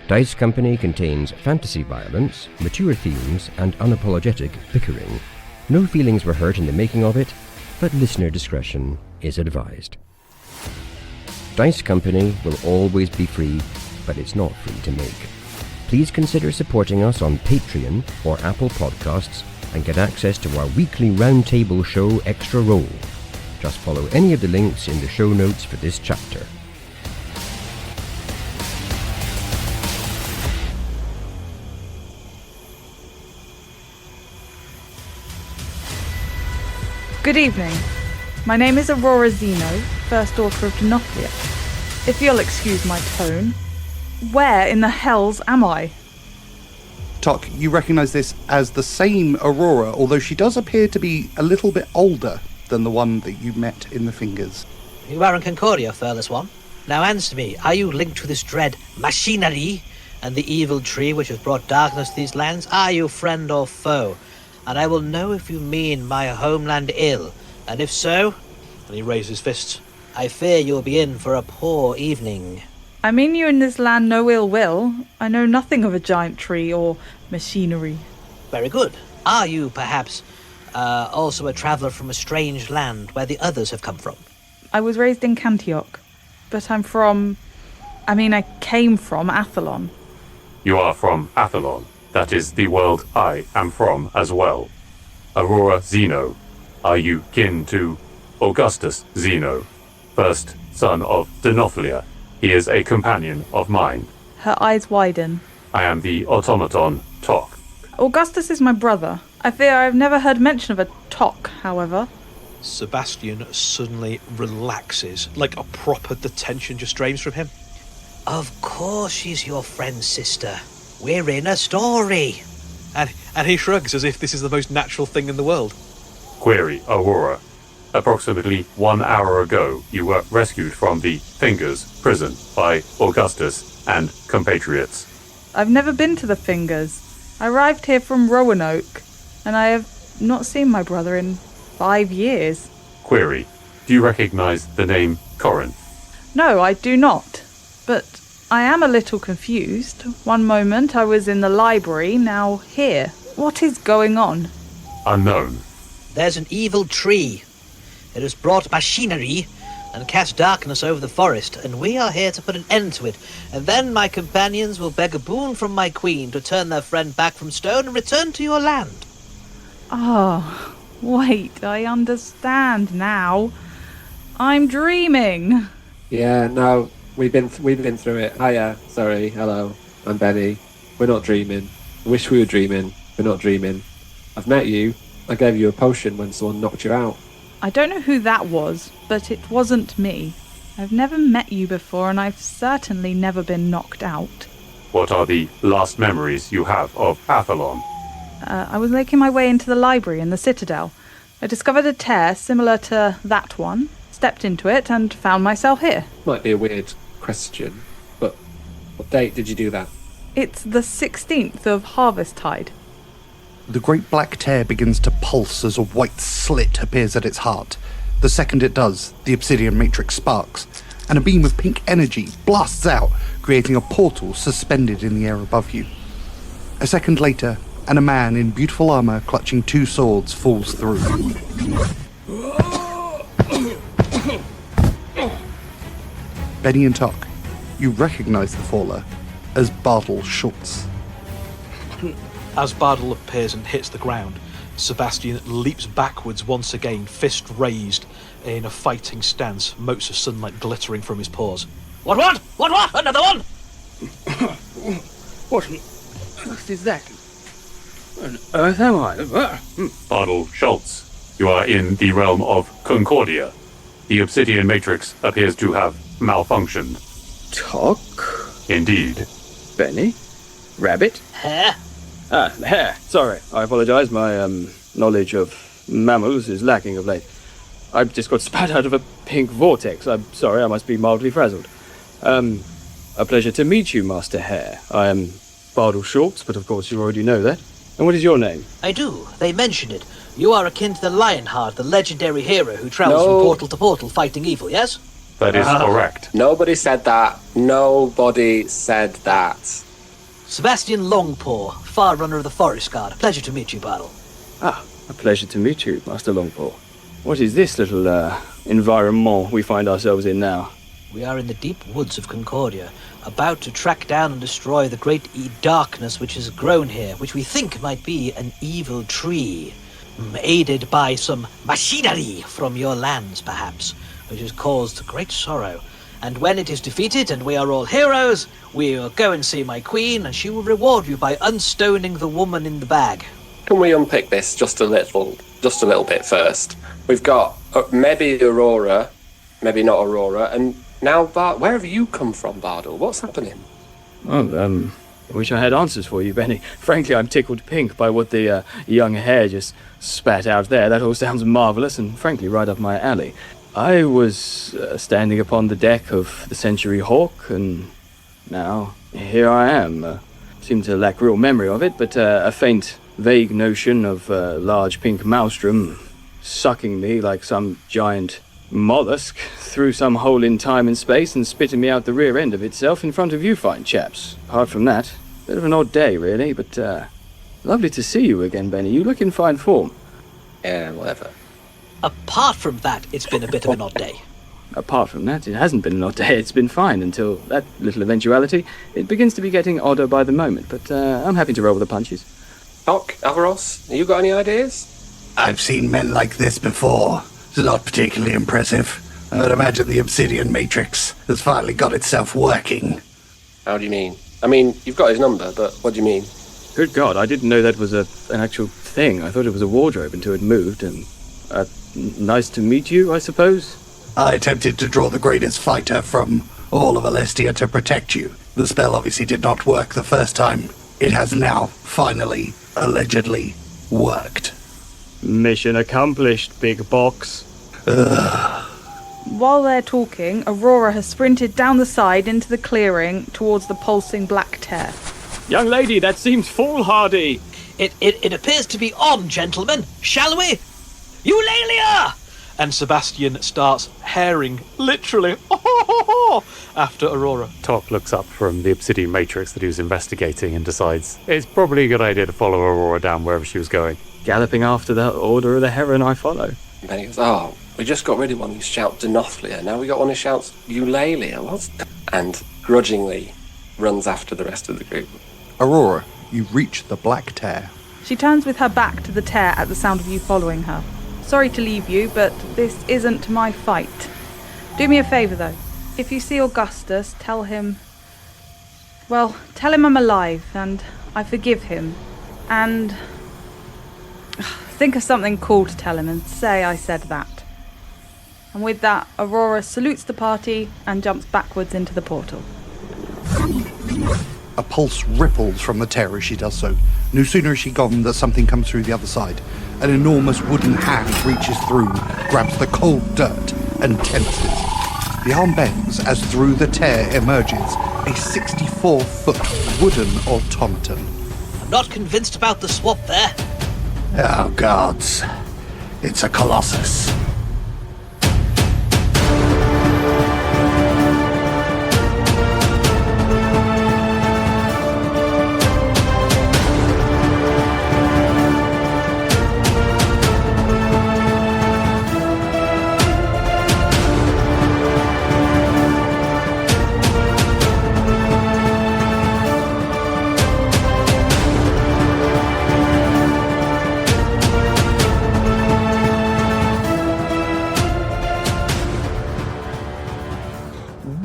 Dice Company contains fantasy violence, mature themes, and unapologetic bickering. No feelings were hurt in the making of it, but listener discretion is advised. Dice Company will always be free, but it's not free to make. Please consider supporting us on Patreon or Apple Podcasts and get access to our weekly roundtable show Extra Roll. Just follow any of the links in the show notes for this chapter. Good evening. My name is Aurora Zeno, first daughter of Denoplia. If you'll excuse my tone, where in the hells am I? Tock, you recognise this as the same Aurora, although she does appear to be a little bit older than the one that you met in the Fingers. You are in Concordia, furthest one. Now answer me, are you linked to this dread machinery and the evil tree which has brought darkness to these lands? Are you friend or foe? And I will know if you mean my homeland ill, and if so, and he raised his fists, I fear you'll be in for a poor evening. I mean you in this land no ill will. I know nothing of a giant tree or machinery. Very good. Are you, perhaps, also a traveller from a strange land where the others have come from? I was raised in Cantioch, but I came from Athlon. You are from Athlon. That is the world I am from as well. Aurora Zeno, are you kin to Augustus Zeno, first son of Denoplia? He is a companion of mine. Her eyes widen. I am the automaton Tock. Augustus is my brother. I fear I've never heard mention of a Tock, however. Sebastian suddenly relaxes, like a proper detention just drains from him. Of course she's your friend's sister. We're in a story. And he shrugs as if this is the most natural thing in the world. Query, Aurora. Approximately 1 hour ago, you were rescued from the Fingers prison by Augustus and compatriots. I've never been to the Fingers. I arrived here from Roanoke, and I have not seen my brother in 5 years. Query, do you recognize the name Corin? No, I do not. But I am a little confused. One moment I was in the library, now here. What is going on? Unknown. There's an evil tree. It has brought machinery and cast darkness over the forest, and we are here to put an end to it. And then my companions will beg a boon from my queen to turn their friend back from stone and return to your land. Oh, wait, I understand now. I'm dreaming. Yeah, no, we've been through it. Hiya, sorry, hello, I'm Bennie. We're not dreaming. I wish we were dreaming. We're not dreaming. I've met you. I gave you a potion when someone knocked you out. I don't know who that was, but it wasn't me. I've never met you before, and I've certainly never been knocked out. What are the last memories you have of Athlon? I was making my way into the library in the Citadel. I discovered a tear similar to that one, stepped into it, and found myself here. Might be a weird question, but what date did you do that? It's the 16th of Harvesttide. The great black tear begins to pulse as a white slit appears at its heart. The second it does, the obsidian matrix sparks, and a beam of pink energy blasts out, creating a portal suspended in the air above you. A second later, and a man in beautiful armour clutching 2 swords falls through. Bennie and Tock, you recognise the faller as Bardol Schultz. As Bardol appears and hits the ground, Sebastian leaps backwards once again, fist raised in a fighting stance, motes of sunlight glittering from his paws. What? Another one? What on earth is that? On earth am I? Bardol Schultz, you are in the realm of Concordia. The obsidian matrix appears to have malfunctioned. Tock? Indeed. Bennie? Rabbit? Hare? Hare. Sorry, I apologise. My knowledge of mammals is lacking of late. I've just got spat out of a pink vortex. I'm sorry, I must be mildly frazzled. A pleasure to meet you, Master Hare. I am Bardol Schultz, but of course you already know that. And what is your name? I do. They mentioned it. You are akin to the Lionheart, the legendary hero who travels from portal to portal fighting evil, yes? That is correct. Nobody said that. Nobody said that. Sebastian Longpaw, Far Runner of the Forest Guard. Pleasure to meet you, Bardol. Ah, a pleasure to meet you, Master Longpaw. What is this little, environment we find ourselves in now? We are in the deep woods of Concordia, about to track down and destroy the great darkness which has grown here, which we think might be an evil tree, aided by some machinery from your lands, perhaps, which has caused great sorrow. And when it is defeated and we are all heroes, we will go and see my queen, and she will reward you by unstoning the woman in the bag. Can we unpick this just a little bit first? We've got maybe Aurora, maybe not Aurora, and now where have you come from, Bardol? What's happening? Oh, I wish I had answers for you, Bennie. Frankly, I'm tickled pink by what the young hare just spat out there. That all sounds marvellous and, frankly, right up my alley. I was standing upon the deck of the Century Hawk, and now here I am. Seem to lack real memory of it, but a faint, vague notion of a large pink maelstrom sucking me like some giant mollusk through some hole in time and space and spitting me out the rear end of itself in front of you fine chaps. Apart from that, bit of an odd day, really, but lovely to see you again, Bennie. You look in fine form. Yeah, whatever. Apart from that, it's been a bit of an odd day. Apart from that, it hasn't been an odd day. It's been fine until that little eventuality. It begins to be getting odder by the moment, but I'm happy to roll with the punches. Tock Averross, you got any ideas? I've seen men like this before. It's not particularly impressive. I would imagine the Obsidian Matrix has finally got itself working. How do you mean? I mean, you've got his number, but what do you mean? Good God, I didn't know that was an actual thing. I thought it was a wardrobe until it moved, and nice to meet you, I suppose? I attempted to draw the greatest fighter from all of Alestia to protect you. The spell obviously did not work the first time. It has now, finally, allegedly, worked. Mission accomplished, big box. While they're talking, Aurora has sprinted down the side into the clearing towards the pulsing black tear. Young lady, that seems foolhardy. It appears to be on, gentlemen. Shall we? Eulalia! And Sebastian starts herring, literally, after Aurora. Tock looks up from the obsidian matrix that he was investigating and decides it's probably a good idea to follow Aurora down wherever she was going. Galloping after the order of the heron, I follow. And then he goes, oh, we just got rid of one who shouts Denothlia. Now we got one who shouts Eulalia. What's that? And grudgingly runs after the rest of the group. Aurora, you reach the black tear. She turns with her back to the tear at the sound of you following her. Sorry to leave you, but this isn't my fight. Do me a favour, though. If you see Augustus, tell him I'm alive, and I forgive him. And think of something cool to tell him and say I said that. And with that, Aurora salutes the party and jumps backwards into the portal. A pulse ripples from the tear as she does so. No sooner is she gone that something comes through the other side. An enormous wooden hand reaches through, grabs the cold dirt, and tenses. The arm bends as through the tear emerges a 64-foot wooden automaton. I'm not convinced about the swap there. Oh, gods. It's a colossus.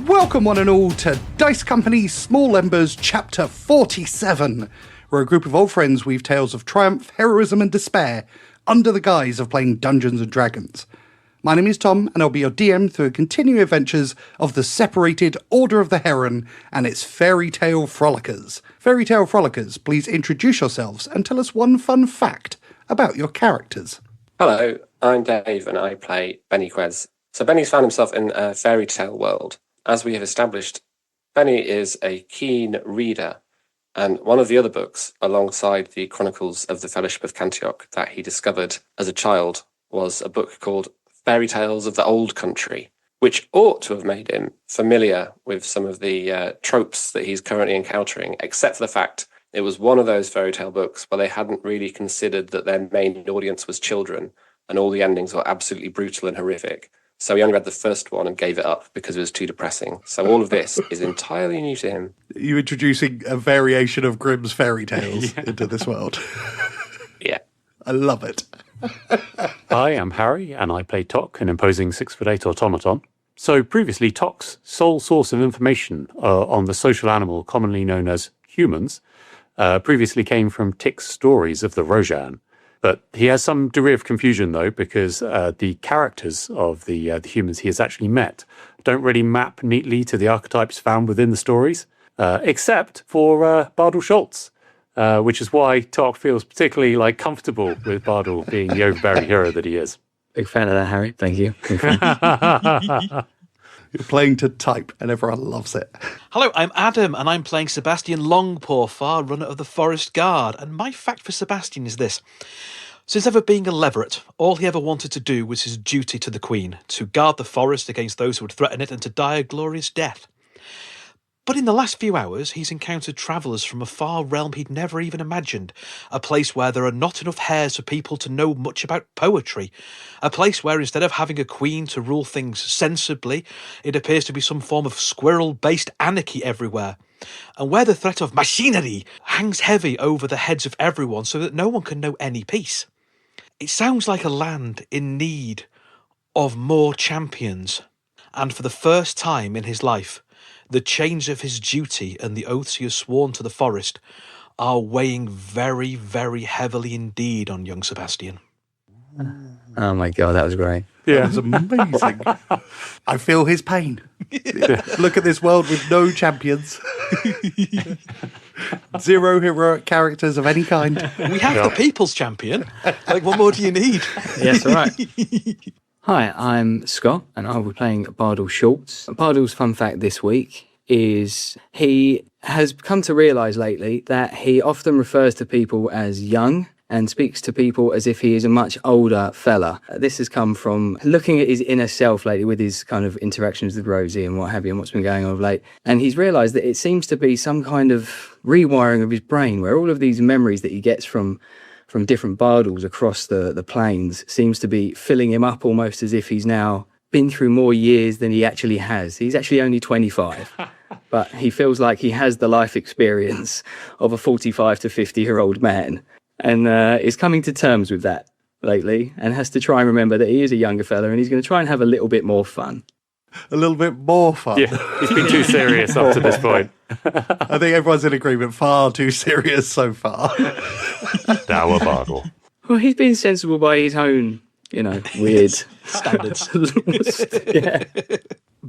Welcome one and all to Dice Company's Small Embers Chapter 47, where a group of old friends weave tales of triumph, heroism and despair under the guise of playing Dungeons and Dragons. My name is Tom, and I'll be your DM through the continuing adventures of the separated Order of the Heron and its fairy tale frolickers. Fairy tale frolickers, please introduce yourselves and tell us one fun fact about your characters. Hello, I'm Dave, and I play Bennie Quez. So Bennie's found himself in a fairy tale world. As we have established, Bennie is a keen reader, and one of the other books, alongside the Chronicles of the Fellowship of Cantioch, that he discovered as a child was a book called Fairy Tales of the Old Country. which ought to have made him familiar with some of the tropes that he's currently encountering, except for the fact it was one of those fairy tale books where they hadn't really considered that their main audience was children, and all the endings were absolutely brutal and horrific. So he only read the first one and gave it up because it was too depressing. So all of this is entirely new to him. You introducing a variation of Grimm's fairy tales into this world. Yeah. I love it. Hi, I'm Harry, and I play Tock, an imposing 6'8" automaton. So previously, Tock's sole source of information on the social animal commonly known as humans previously came from Tick's stories of the Rojan. But he has some degree of confusion, though, because the characters of the humans he has actually met don't really map neatly to the archetypes found within the stories, except for Bardol Schultz, which is why Tock feels particularly comfortable with Bardol being the overbearing hero that he is. Big fan of that, Harry. Thank you. You're playing to type, and everyone loves it. Hello, I'm Adam, and I'm playing Sebastian Longpaw, Far Runner of the Forest Guard. And my fact for Sebastian is this. Since ever being a leveret, all he ever wanted to do was his duty to the Queen, to guard the forest against those who would threaten it and to die a glorious death. But in the last few hours, he's encountered travellers from a far realm he'd never even imagined, a place where there are not enough hairs for people to know much about poetry, a place where instead of having a queen to rule things sensibly, it appears to be some form of squirrel-based anarchy everywhere, and where the threat of machinery hangs heavy over the heads of everyone so that no one can know any peace. It sounds like a land in need of more champions, and for the first time in his life, the chains of his duty and the oaths he has sworn to the forest are weighing very, very heavily indeed on young Sebastian. Oh my God, that was great. Yeah. That was amazing. I feel his pain. Look at this world with no champions. Zero heroic characters of any kind. We have the people's champion. What more do you need? Yes, all right. Hi, I'm Scott, and I'll be playing Bardol Schultz. Bardol's fun fact this week is he has come to realise lately that he often refers to people as young and speaks to people as if he is a much older fella. This has come from looking at his inner self lately with his kind of interactions with Rosie and what have you and what's been going on of late. And he's realised that it seems to be some kind of rewiring of his brain where all of these memories that he gets from different Bardols across the plains seems to be filling him up almost as if he's now been through more years than he actually has. He's actually only 25, but he feels like he has the life experience of a 45 to 50-year-old man and is coming to terms with that lately and has to try and remember that he is a younger fella and he's going to try and have a little bit more fun. A little bit more fun. Yeah, he's been too serious up to this point. I think everyone's in agreement. Far too serious so far. Dour Bardol. Well, he's been sensible by his own, weird standards. Yeah.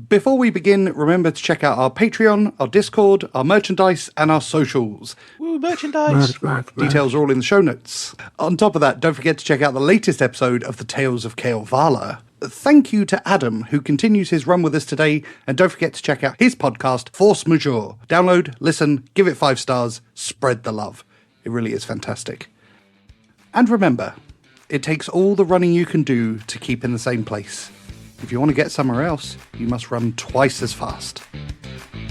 Before we begin, remember to check out our Patreon, our Discord, our merchandise, and our socials. Woo, merchandise! Details are all in the show notes. On top of that, don't forget to check out the latest episode of the Tales of Kael'Vala. Thank you to Adam, who continues his run with us today, and don't forget to check out his podcast, Force Majeure. Download, listen, give it 5 stars, spread the love. It really is fantastic. And remember, it takes all the running you can do to keep in the same place. If you want to get somewhere else, you must run twice as fast.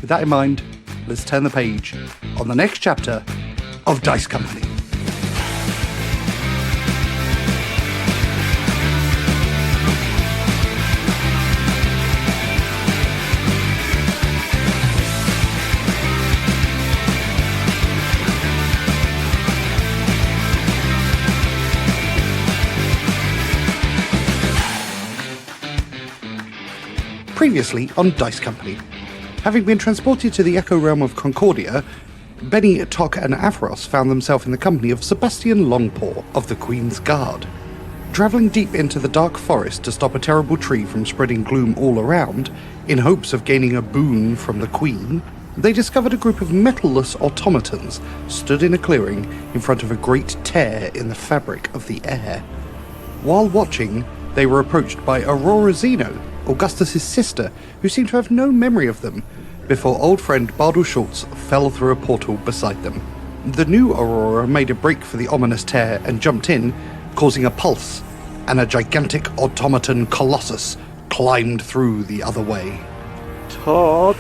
With that in mind, let's turn the page on the next chapter of Dice Company. Previously on Dice Company. Having been transported to the Echo Realm of Concordia, Bennie, Tock and Averross found themselves in the company of Sebastian Longpaw of the Queen's Guard. Travelling deep into the dark forest to stop a terrible tree from spreading gloom all around, in hopes of gaining a boon from the Queen, they discovered a group of metalless automatons stood in a clearing in front of a great tear in the fabric of the air. While watching, they were approached by Aurora Zeno, Augustus's sister, who seemed to have no memory of them, before old friend Bardol Schultz fell through a portal beside them. The new Aurora made a break for the ominous tear and jumped in, causing a pulse, and a gigantic automaton colossus climbed through the other way. Tock.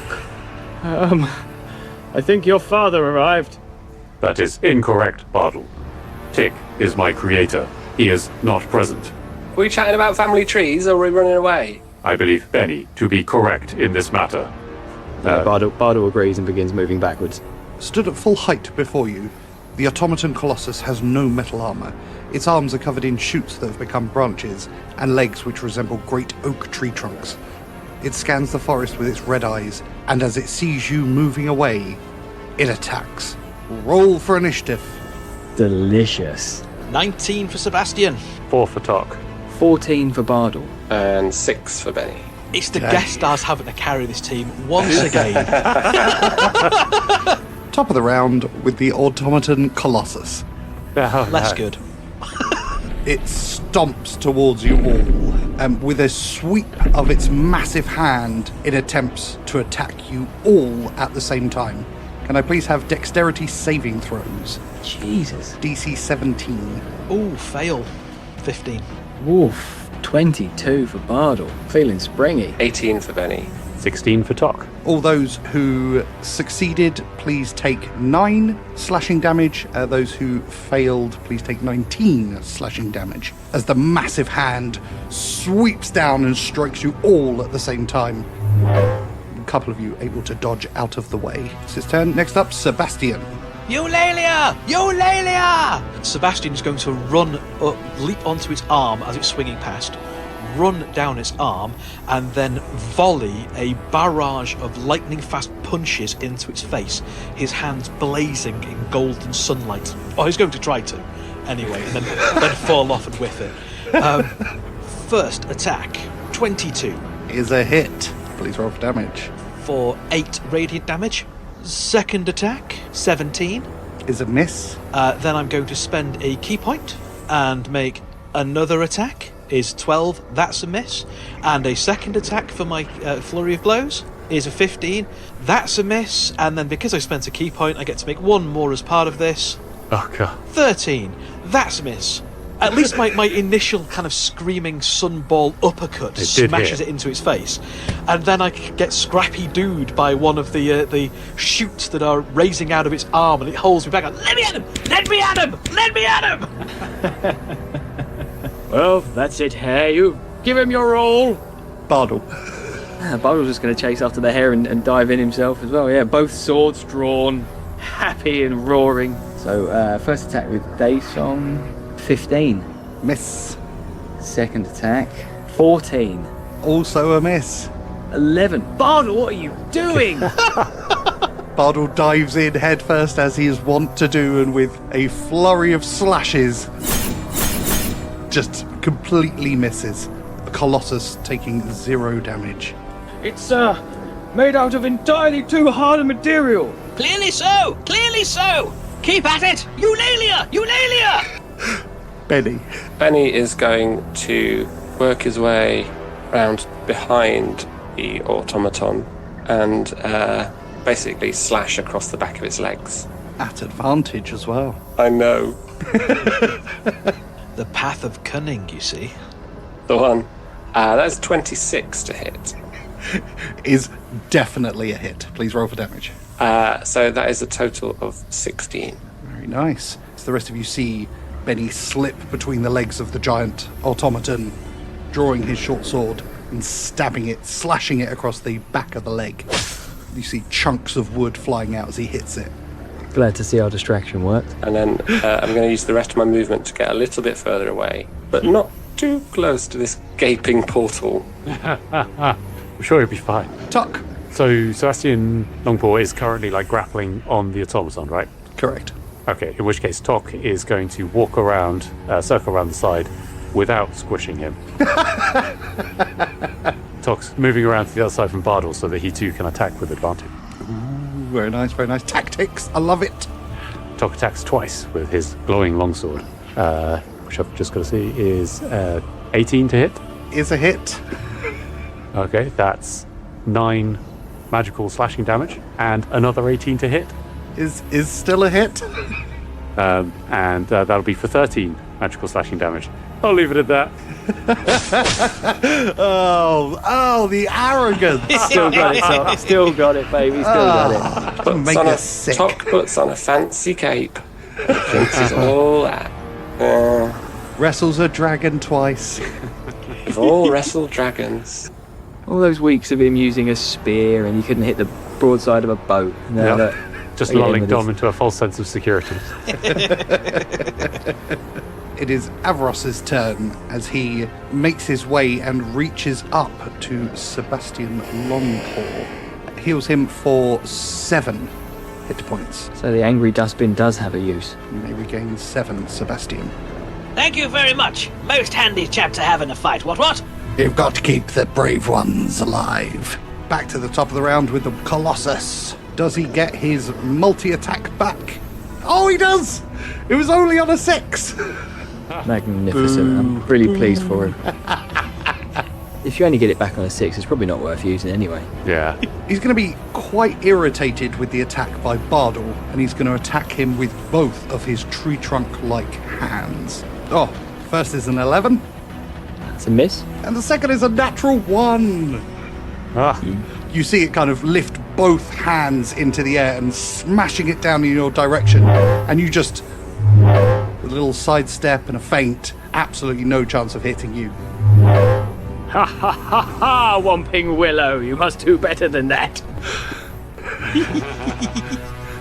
I think your father arrived. That is incorrect, Bardol. Tick is my creator. He is not present. Were we chatting about family trees or were we running away? I believe Bennie to be correct in this matter. Bardol agrees and begins moving backwards. Stood at full height before you, the automaton colossus has no metal armor. Its arms are covered in shoots that have become branches, and legs which resemble great oak tree trunks. It scans the forest with its red eyes, and as it sees you moving away, it attacks. Roll for initiative. Delicious. 19 for Sebastian. 4 for Tock. 14 for Bardol. And 6 for Bennie. It's the guest stars having to carry this team once again. Top of the round with the automaton colossus. Less good. It stomps towards you all, and with a sweep of its massive hand, it attempts to attack you all at the same time. Can I please have dexterity saving throws? Jesus. DC 17. Ooh, fail. 15. Woof. 22 for Bardol. Feeling springy. 18 for Bennie. 16 for Tock. All those who succeeded, please take 9 slashing damage. Those who failed, please take 19 slashing damage. As the massive hand sweeps down and strikes you all at the same time. A couple of you able to dodge out of the way. It's his turn. Next up, Sebastian. Eulalia! Eulalia! Sebastian's going to run up, leap onto its arm as it's swinging past, run down its arm, and then volley a barrage of lightning-fast punches into its face, his hands blazing in golden sunlight. Oh, he's going to try to, anyway, and then fall off and whiff it. First attack, 22. Is a hit. Please roll for damage. For 8 radiant damage. Second attack, 17. Is a miss. Then I'm going to spend a key point and make another attack. Is 12. That's a miss. And a second attack for my flurry of blows is a 15. That's a miss. And then because I spent a key point, I get to make one more as part of this. Oh, God. 13. That's a miss. At least my initial kind of screaming sunball uppercut smashes it into its face. And then I get scrappy dude by one of the shoots that are raising out of its arm, and it holds me back. Let me at him! Let me at him! Let me at him! Well, that's it, Hare. You give him your roll. Bardol. Bardol's just going to chase after the hare and dive in himself as well. Yeah, both swords drawn, happy and roaring. So first attack with Daysong. 15. Miss. Second attack, 14. Also a miss. 11. Bardol, what are you doing? Bardol dives in headfirst as he is wont to do, and with a flurry of slashes, just completely misses. The Colossus taking 0 damage. It's made out of entirely too hard a material. Clearly so! Clearly so! Keep at it! Eulalia! Eulalia! Bennie. Bennie is going to work his way round behind the automaton and basically slash across the back of its legs. At advantage as well. I know. The path of cunning, you see. The one. That's 26 to hit. Is definitely a hit. Please roll for damage. So that is a total of 16. Very nice. So the rest of you see Bennie slip between the legs of the giant automaton, drawing his short sword and stabbing it, slashing it across the back of the leg. You see chunks of wood flying out as he hits it. Glad to see our distraction worked. And then I'm going to use the rest of my movement to get a little bit further away, but not too close to this gaping portal. I'm sure he'll be fine. Tuck. So Sebastian Longpaw is currently grappling on the automaton, right? Correct. Okay, in which case Tock is going to walk around, circle around the side without squishing him. Tock's moving around to the other side from Bardol so that he too can attack with advantage. Ooh, very nice, very nice. Tactics, I love it. Tock attacks twice with his glowing longsword, which I've just got to see is 18 to hit. Is a hit. Okay, that's 9 magical slashing damage, and another 18 to hit. Is still a hit. And that'll be for 13 magical slashing damage. I'll leave it at that. Oh, the arrogance! Still got it, Tock. Still got it, baby. Still got it. Make us sick. Tock puts on a fancy cape. Thinks he's all that. Wrestles a dragon twice. We've all wrestled dragons. All those weeks of him using a spear and he couldn't hit the broadside of a boat. Now look, Just look at him lulling with Dom his- into a false sense of security. It is Averross's turn as he makes his way and reaches up to Sebastian Longpaw. Heals him for 7 hit points. So the angry dustbin does have a use. You may regain 7, Sebastian. Thank you very much. Most handy chap to have in a fight. What? You've got to keep the brave ones alive. Back to the top of the round with the Colossus. Does he get his multi-attack back? Oh, he does! It was only on a 6. Magnificent. I'm really pleased for him. If you only get it back on a 6, it's probably not worth using anyway. Yeah. He's going to be quite irritated with the attack by Bardol, and he's going to attack him with both of his tree trunk-like hands. Oh, first is an 11, It's a miss. and the second is a natural 1. Ah, You see it kind of lift both hands into the air and smashing it down in your direction, and you just, with a little sidestep and a feint, absolutely no chance of hitting you. Ha ha ha ha, Whomping Willow. You must do better than that.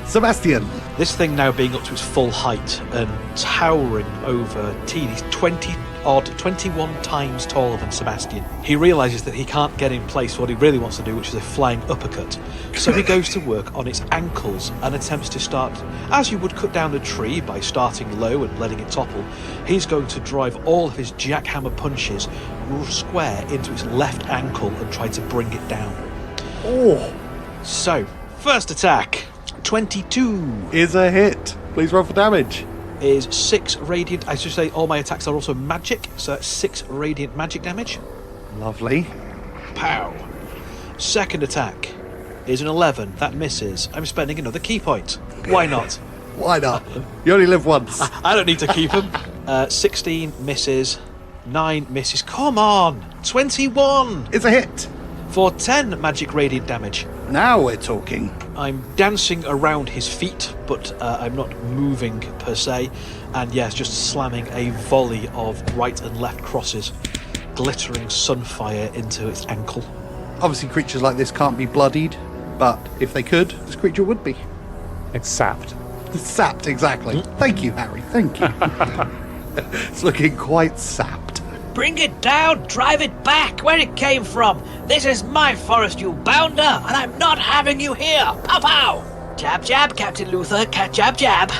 Sebastian, This thing now being up to its full height and towering over He's 21 times taller than Sebastian. He realises that he can't get in place for what he really wants to do, which is a flying uppercut. So he goes to work on its ankles and attempts to start, as you would cut down a tree by starting low and letting it topple. He's going to drive all of his jackhammer punches square into its left ankle and try to bring it down. oh, So, first attack, 22. is a hit. Please roll for damage. Is 6 radiant. I should say all my attacks are also magic, so that's 6 radiant magic damage. Lovely. Pow. Second attack is an 11. That misses. I'm spending another key point. Why not? Why not? You only live once. I don't need to keep them. 16 misses. 9 misses. Come on! 21 It's a hit. for 10 magic radiant damage. Now we're talking. I'm dancing around his feet, but I'm not moving per se. And yes, just slamming a volley of right and left crosses, glittering sunfire into its ankle. Obviously, creatures like this can't be bloodied, but if they could, this creature would be. it's sapped. Sapped, exactly. Thank you, Harry. Thank you. It's looking quite sapped. Bring it down, drive it back where it came from. This is my forest, you bounder, and I'm not having you here. Pow pow! Jab jab, Captain Luther, jab jab.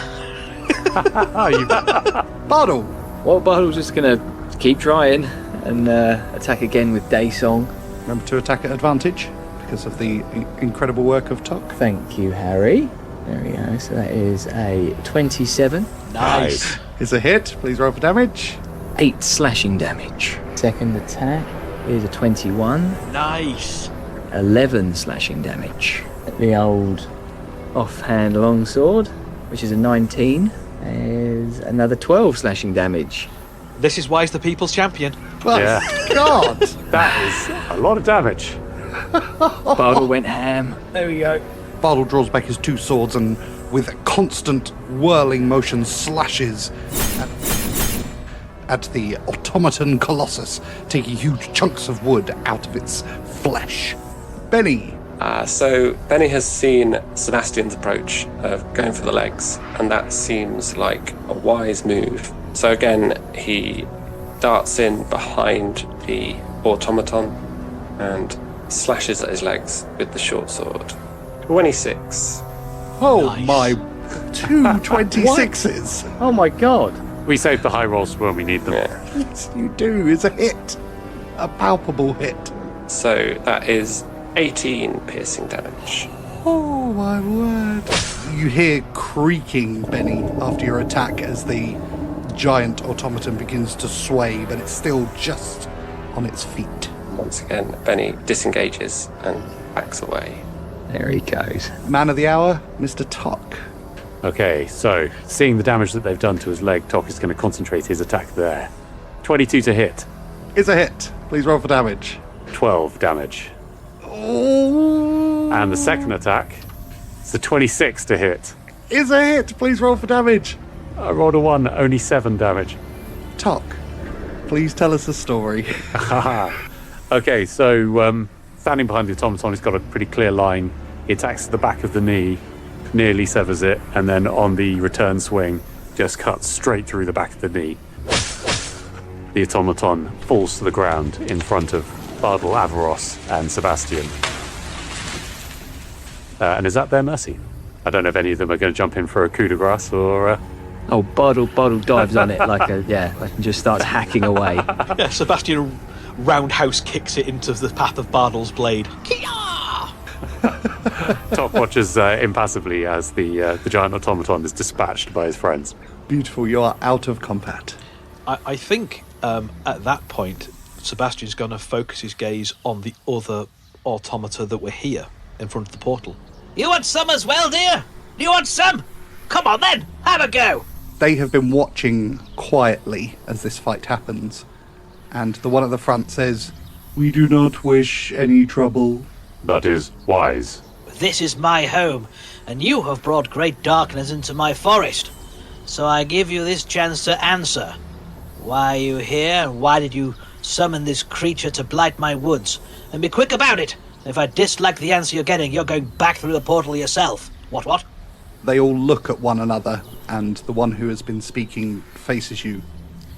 Bardol, Well, Bardol's just going to keep trying and attack again with Day Song. remember to attack at advantage because of the incredible work of Tock. Thank you, Harry. There we go. So that is a 27. Nice. Is a hit. Please roll for damage. 8 slashing damage. Second attack is a 21. Nice. 11 slashing damage. The old offhand longsword, which is a 19, is another 12 slashing damage. This is why he's the people's champion. Well, Yeah. God. That is a lot of damage. Bardol went ham. There we go. Bardol draws back his 2 swords and, with a constant whirling motion, slashes at the automaton colossus, taking huge chunks of wood out of its flesh. Bennie, So Benny has seen Sebastian's approach of going for the legs, and that seems like a wise move. So again, he darts in behind the automaton and slashes at his legs with the short sword. 26. oh Nice. my, 2 26s. Oh my god. We save the high rolls when we need them. Yeah. Yes, you do. It's a hit. A palpable hit. So that is 18 piercing damage. Oh my word. You hear creaking, Benny, after your attack as the giant automaton begins to sway, but it's still just on its feet. Once again, Benny disengages and backs away. There he goes. Man of the hour, Mr. Tock. Okay, so seeing the damage that they've done to his leg, Tock is going to concentrate his attack there. 22 to hit. Is a hit. Please roll for damage. 12 damage. Oh. And the second attack, it's a 26 to hit. Is a hit. Please roll for damage. I rolled a 1, only 7 damage. Tock, please tell us a story. Okay, so standing behind the automaton, he's got a pretty clear line. He attacks the back of the knee, nearly severs it, and then on the return swing, just cuts straight through the back of the knee. The automaton falls to the ground in front of Bardol Averross and Sebastian. And is that their mercy? I don't know if any of them are going to jump in for a coup de grace or... Oh, Bardol dives on it like and just starts hacking away. Yeah, Sebastian roundhouse kicks it into the path of Bardol's blade. Tock watches impassively as the giant automaton is dispatched by his friends. Beautiful, you are out of combat. I think at that point, Sebastian's going to focus his gaze on the other automata that were here in front of the portal. You want some as well, dear? Do you want some? Come on then, have a go. They have been watching quietly as this fight happens, and the one at the front says, "We do not wish any trouble." That is wise. This is my home, and you have brought great darkness into my forest. So I give you this chance to answer. Why are you here, and why did you summon this creature to blight my woods? And be quick about it. If I dislike the answer you're getting, you're going back through the portal yourself. What? They all look at one another, and the one who has been speaking faces you.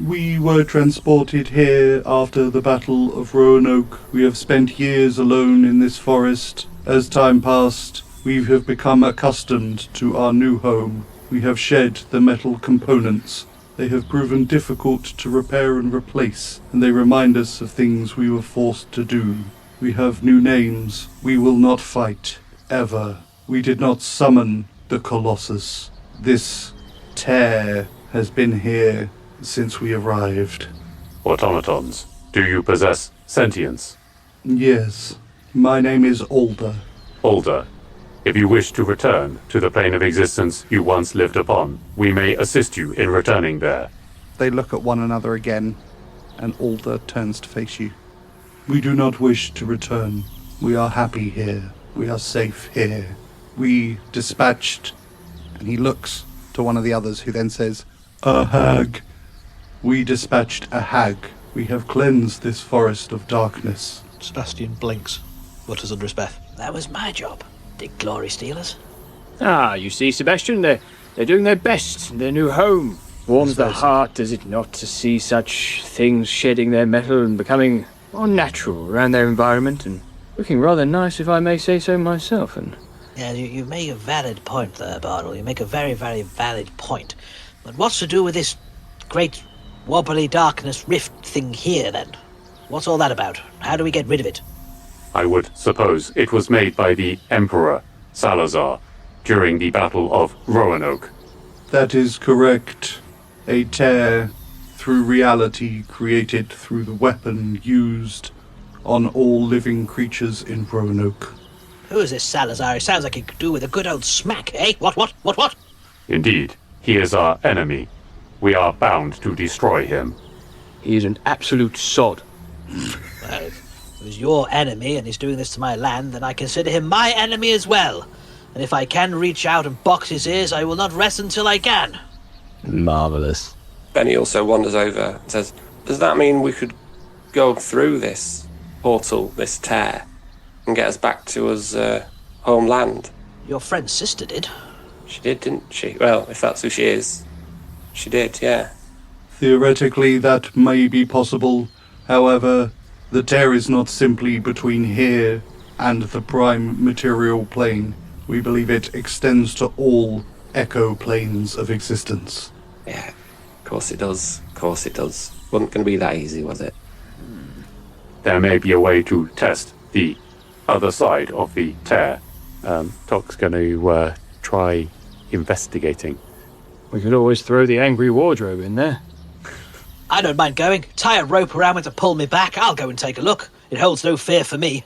"We were transported here after the Battle of Roanoke. We have spent years alone in this forest. As time passed, we have become accustomed to our new home. We have shed the metal components. They have proven difficult to repair and replace, and they remind us of things we were forced to do. We have new names. We will not fight, ever. We did not summon the Colossus. This tear has been here since we arrived." Automatons, do you possess sentience? "Yes. My name is Alder." Alder, if you wish to return to the plane of existence you once lived upon, we may assist you in returning there. They look at one another again, and Alder turns to face you. "We do not wish to return. We are happy here. We are safe here. We dispatched..." And he looks to one of the others, who then says, "A hag. We dispatched a hag. We have cleansed this forest of darkness." Sebastian blinks, mutters under his breath. That was my job. Did glory stealers? Ah, you see, Sebastian, they're doing their best in their new home. Warms the heart, does it not, to see such things shedding their metal and becoming more natural around their environment and looking rather nice, if I may say so myself. And Yeah, you make a valid point there, Bardol. You make a very, very valid point. But what's to do with this great wobbly darkness rift thing here, then? What's all that about? How do we get rid of it? I would suppose it was made by the Emperor Salazar during the Battle of Roanoke. That is correct. A tear through reality created through the weapon used on all living creatures in Roanoke. Who is this Salazar? It sounds like he could do with a good old smack, eh? What? Indeed, he is our enemy. We are bound to destroy him. he is an absolute sod. Well, if he was your enemy and he's doing this to my land, then I consider him my enemy as well. And if I can reach out and box his ears, I will not rest until I can. Marvellous. Bennie also wanders over and says, "Does that mean we could go through this portal, this tear, and get us back to us homeland?" Your friend's sister did. She did, didn't she? Well, if that's who she is, she did, yeah. Theoretically, that may be possible. However, the tear is not simply between here and the prime material plane. We believe it extends to all echo planes of existence. Yeah, of course it does. Wasn't going to be that easy, was it? There may be a way to test the other side of the tear. Tock's going to try investigating. We could always throw the angry wardrobe in there. I don't mind going. Tie a rope around me to pull me back. I'll go and take a look. It holds no fear for me.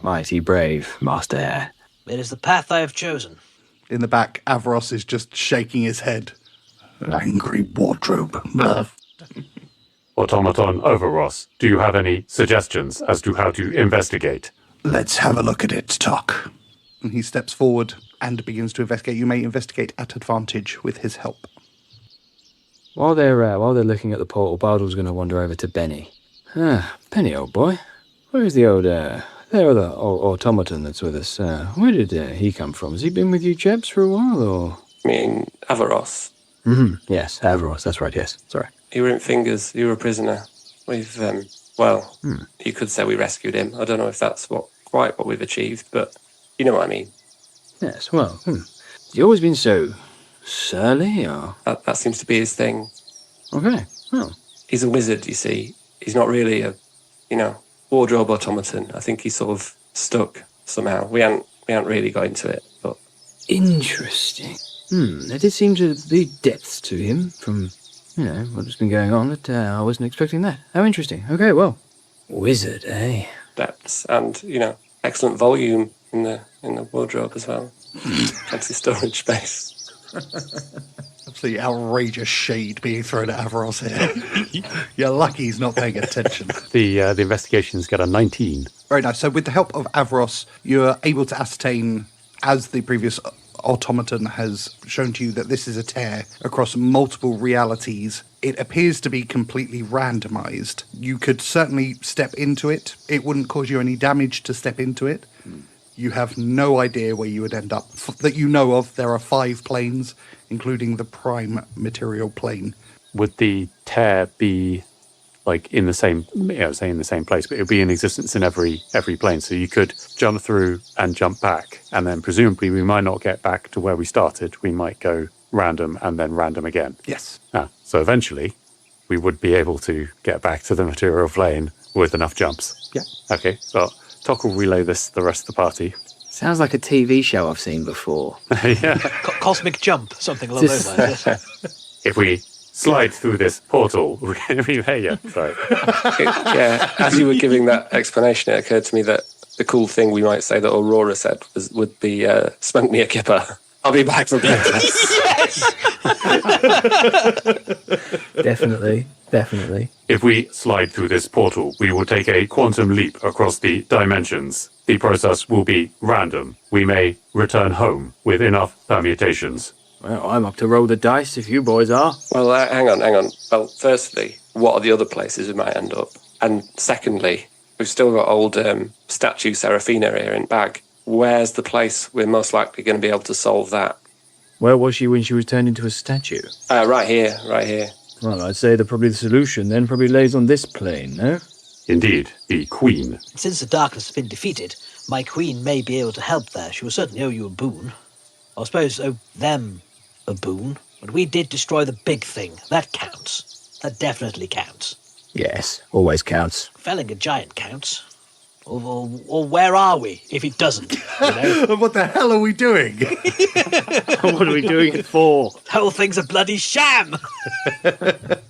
Mighty brave, Master. It is the path I have chosen. In the back, Averross is just shaking his head. Angry wardrobe. Automaton Averross, do you have any suggestions as to how to investigate? Let's have a look at it, Tock. And he steps forward and begins to investigate. You may investigate at advantage with his help. While they're looking at the portal, Bardol's going to wander over to Bennie. Bennie, old boy, where's the other automaton that's with us? Where did he come from? Has he been with you chaps for a while, or? I mean, Averross. Mm-hmm. Yes, Averross, that's right, yes. Sorry. You were in Fingers, you were a prisoner. We've, you could say we rescued him. I don't know if that's quite what we've achieved, but you know what I mean. Yes, well, has he always been so surly, or? That seems to be his thing. Okay, well. He's a wizard, you see. He's not really a, wardrobe automaton. I think he's sort of stuck somehow. We haven't really got into it, but... Interesting. There did seem to be depths to him from, what's been going on, but I wasn't expecting that. How interesting. Okay, well, wizard, eh? Depths and, excellent volume in the wardrobe as well. Fancy storage space. Absolutely outrageous shade being thrown at Averross here. You're lucky he's not paying attention. The investigations get a 19. Very nice. So with the help of Averross, you're able to ascertain, as the previous automaton has shown to you, that this is a tear across multiple realities. It appears to be completely randomized. You could certainly step into it. It wouldn't cause you any damage to step into it. You have no idea where you would end up. That you know of, there are 5 planes, including the prime material plane. Would the tear be in the same, say in the same place, but it would be in existence in every plane. So you could jump through and jump back, and then presumably we might not get back to where we started. We might go random and then random again. Yes. So eventually we would be able to get back to the material plane with enough jumps. Yeah. Okay, so Tock will relay this to the rest of the party. Sounds like a TV show I've seen before. Yeah. Cosmic Jump, something along those lines. If we slide through this portal, sorry. As you were giving that explanation, it occurred to me that the cool thing we might say that Aurora said would be smoke me a kipper. I'll be back for breakfast. Definitely. If we slide through this portal, we will take a quantum leap across the dimensions. The process will be random. We may return home with enough permutations. Well, I'm up to roll the dice if you boys are. Well, hang on. Well, firstly, what are the other places we might end up? And secondly, we've still got old statue Seraphina here in Bag. Where's the place we're most likely going to be able to solve that? Where was she when she was turned into a statue? Right here. Well, I'd say that probably the solution then probably lays on this plane, no? Indeed, the Queen. Since the darkness has been defeated, my queen may be able to help there. She will certainly owe you a boon. I suppose owe them a boon. But we did destroy the big thing. That counts. That definitely counts. Yes, always counts. Felling a giant counts. Or where are we if it doesn't? What the hell are we doing? What are we doing it for? The whole thing's a bloody sham!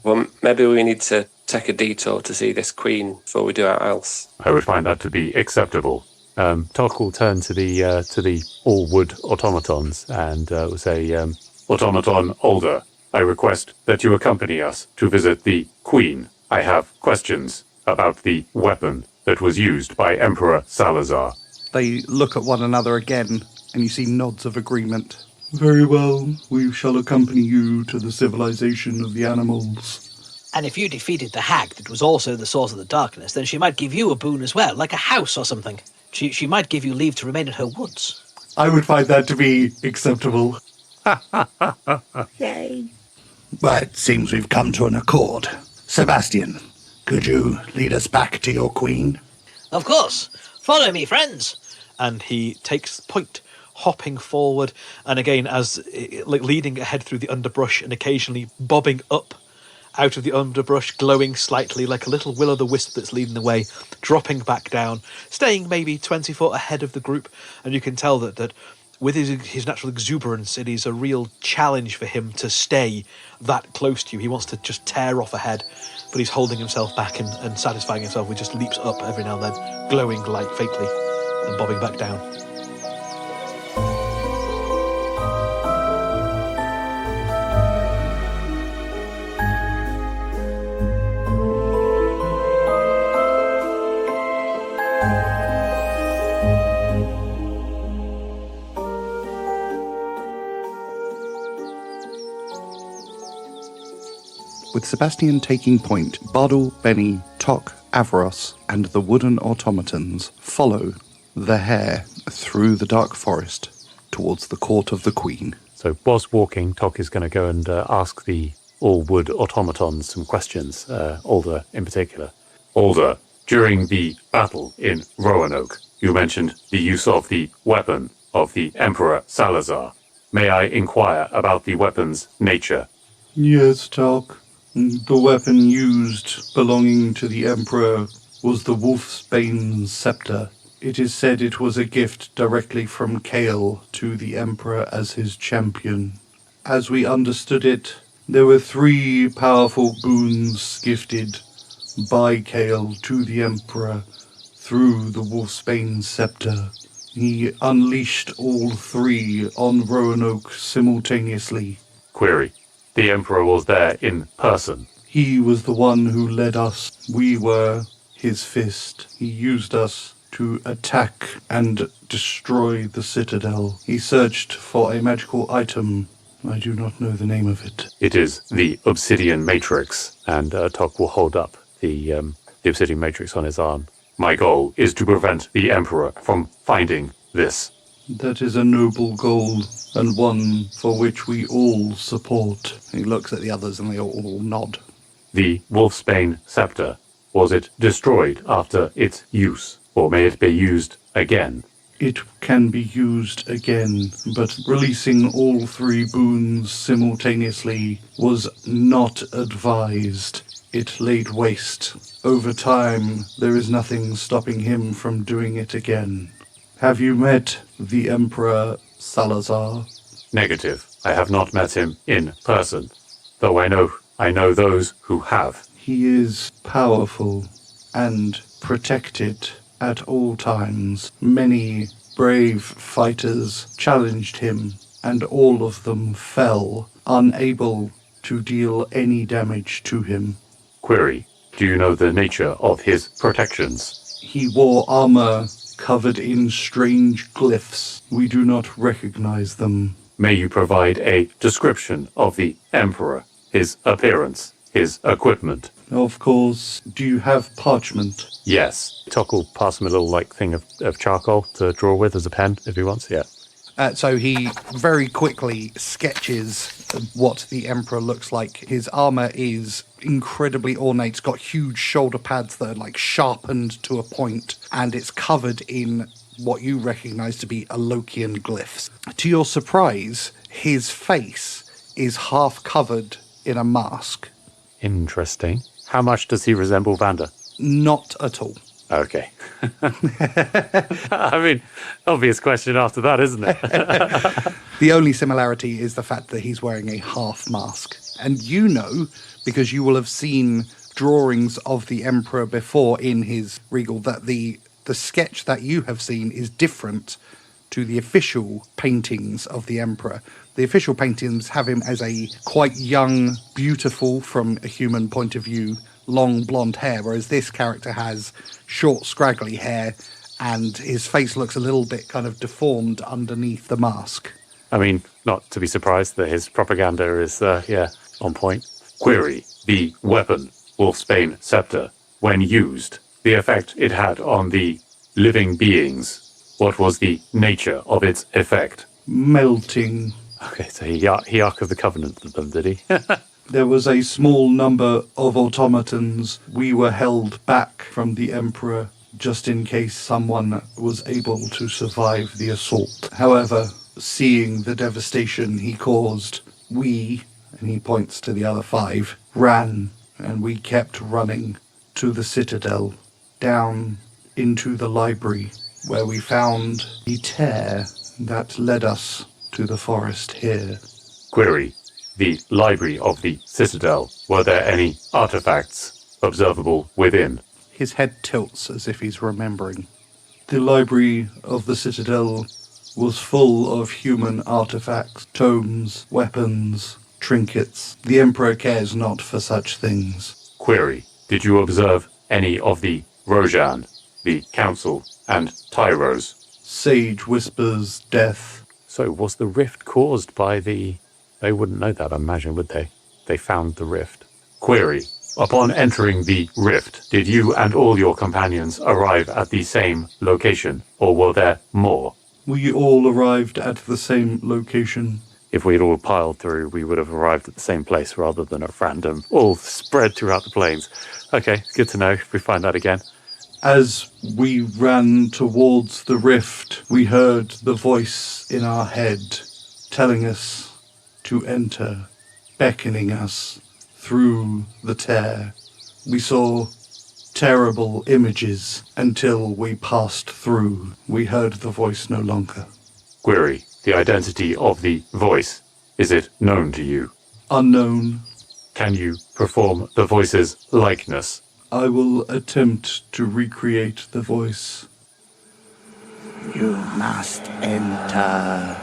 Well, maybe we need to take a detour to see this queen before we do our else. I would find that to be acceptable. Tock will turn to the all-wood automatons and will say, Automaton Older, I request that you accompany us to visit the Queen. I have questions about the weapon that was used by Emperor Salazar. They look at one another again, and you see nods of agreement. Very well, we shall accompany you to the civilization of the animals. And if you defeated the hag that was also the source of the darkness, then she might give you a boon as well, like a house or something. She might give you leave to remain in her woods. I would find that to be acceptable. Yay. But it seems we've come to an accord. Sebastian, could you lead us back to your queen? Of course. Follow me, friends. And he takes point, hopping forward, and again, as leading ahead through the underbrush and occasionally bobbing up out of the underbrush, glowing slightly like a little will-o'-the-wisp that's leading the way, dropping back down, staying maybe 20 foot ahead of the group, and you can tell that with his natural exuberance, it is a real challenge for him to stay that close to you. He wants to just tear off ahead, but he's holding himself back and satisfying himself with just leaps up every now and then, glowing light faintly, and bobbing back down. With Sebastian taking point, Bardol, Bennie, Tock, Averross, and the wooden automatons follow the hare through the dark forest towards the court of the Queen. So whilst walking, Tock is going to go and ask the all-wood automatons some questions, Alder in particular. Alder, during the battle in Roanoke, you mentioned the use of the weapon of the Emperor Salazar. May I inquire about the weapon's nature? Yes, Tock. The weapon used belonging to the Emperor was the Wolfsbane's scepter. It is said it was a gift directly from Kale to the Emperor as his champion. As we understood it, there were 3 powerful boons gifted by Kale to the Emperor through the Wolfsbane's scepter. He unleashed all 3 on Roanoke simultaneously. Query. The Emperor was there in person. He was the one who led us. We were his fist. He used us to attack and destroy the citadel. He searched for a magical item. I do not know the name of it. It is the Obsidian Matrix, and Tock will hold up the Obsidian Matrix on his arm. My goal is to prevent the Emperor from finding this. That is a noble goal, and one for which we all support. He looks at the others and they all nod. The Wolfsbane scepter, was it destroyed after its use, or may it be used again? It can be used again, but releasing all 3 boons simultaneously was not advised. It laid waste. Over time, there is nothing stopping him from doing it again. Have you met the Emperor Salazar? Negative. I have not met him in person, though I know those who have. He is powerful and protected at all times. Many brave fighters challenged him, and all of them fell, unable to deal any damage to him. Query. Do you know the nature of his protections? He wore armor covered in strange glyphs. We do not recognize them. May you provide a description of the Emperor, his appearance, his equipment? Of course. Do you have parchment? Yes. Tock will pass him a little thing of charcoal to draw with as a pen if he wants, yeah. So he very quickly sketches what the Emperor looks like. His armor is incredibly ornate. It's got huge shoulder pads that are sharpened to a point, and it's covered in what you recognize to be Alokian glyphs. To your surprise, his face is half covered in a mask. Interesting. How much does he resemble Vander? Not at all. Okay. I mean, obvious question after that, isn't it? The only similarity is the fact that he's wearing a half mask. And you know, because you will have seen drawings of the Emperor before in his regal, that the sketch that you have seen is different to the official paintings of the Emperor. The official paintings have him as a quite young, beautiful from a human point of view, long blonde hair, whereas this character has short, scraggly hair, and his face looks a little bit kind of deformed underneath the mask. I mean, not to be surprised that his propaganda is, on point. Query. The weapon, Wolfsbane Scepter, when used, the effect it had on the living beings, what was the nature of its effect? Melting. Okay, so he Ark of the Covenant with them, did he? There was a small number of automatons. We were held back from the Emperor just in case someone was able to survive the assault. However, seeing the devastation he caused, we, and he points to the other 5, ran, and we kept running to the citadel, down into the library, where we found the tear that led us to the forest here. Query. The library of the Citadel, were there any artifacts observable within? His head tilts as if he's remembering. The library of the Citadel was full of human artifacts, tomes, weapons, trinkets. The Emperor cares not for such things. Query. Did you observe any of the Rojan, the Council, and Tyros? Sage whispers death. So was the rift caused by the... They wouldn't know that, I imagine, would they? They found the rift. Query. Upon entering the rift, did you and all your companions arrive at the same location, or were there more? We all arrived at the same location. If we'd all piled through, we would have arrived at the same place rather than at random, all spread throughout the plains. Okay, good to know if we find that again. As we ran towards the rift, we heard the voice in our head telling us to enter, beckoning us through the tear. We saw terrible images until we passed through. We heard the voice no longer. Query. The identity of the voice. Is it known to you? Unknown. Can you perform the voice's likeness? I will attempt to recreate the voice. You must enter.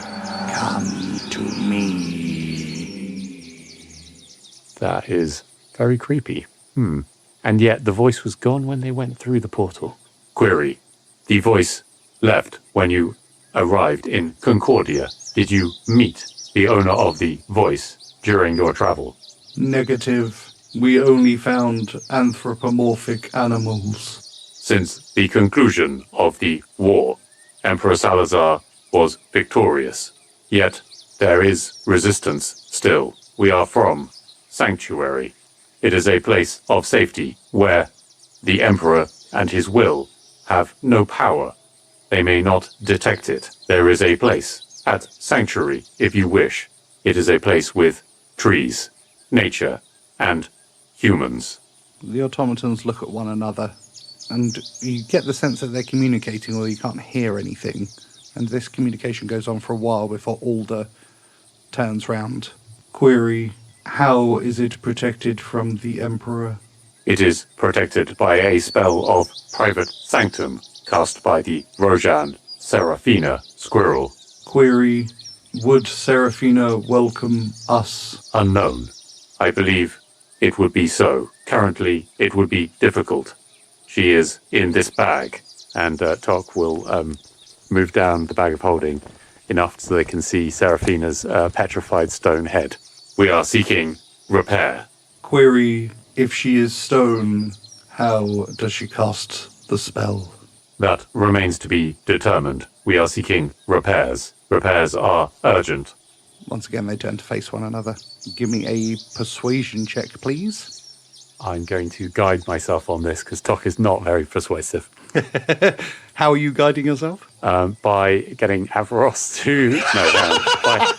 Come to me. That is very creepy. And yet the voice was gone when they went through the portal. Query. The voice left when you arrived in Concordia. Did you meet the owner of the voice during your travel? Negative. We only found anthropomorphic animals. Since the conclusion of the war, Emperor Salazar was victorious. Yet there is resistance still. We are from Sanctuary. It is a place of safety where the Emperor and his will have no power. They may not detect it. There is a place at Sanctuary, if you wish. It is a place with trees, nature, and humans. The automatons look at one another, and you get the sense that they're communicating, although you can't hear anything. And this communication goes on for a while before Alder turns round. Query, how is it protected from the Emperor? It is protected by a spell of private sanctum cast by the Rojan Serafina squirrel. Query, would Serafina welcome us? Unknown. I believe it would be so. Currently, it would be difficult. She is in this bag, and Tock will move down the bag of holding enough so they can see Serafina's petrified stone head. We are seeking repair. Query, if she is stone, how does she cast the spell? That remains to be determined. We are seeking repairs. Repairs are urgent. Once again, they turn to face one another. Give me a persuasion check, please. I'm going to guide myself on this because Tock is not very persuasive. How are you guiding yourself? By getting Averross to...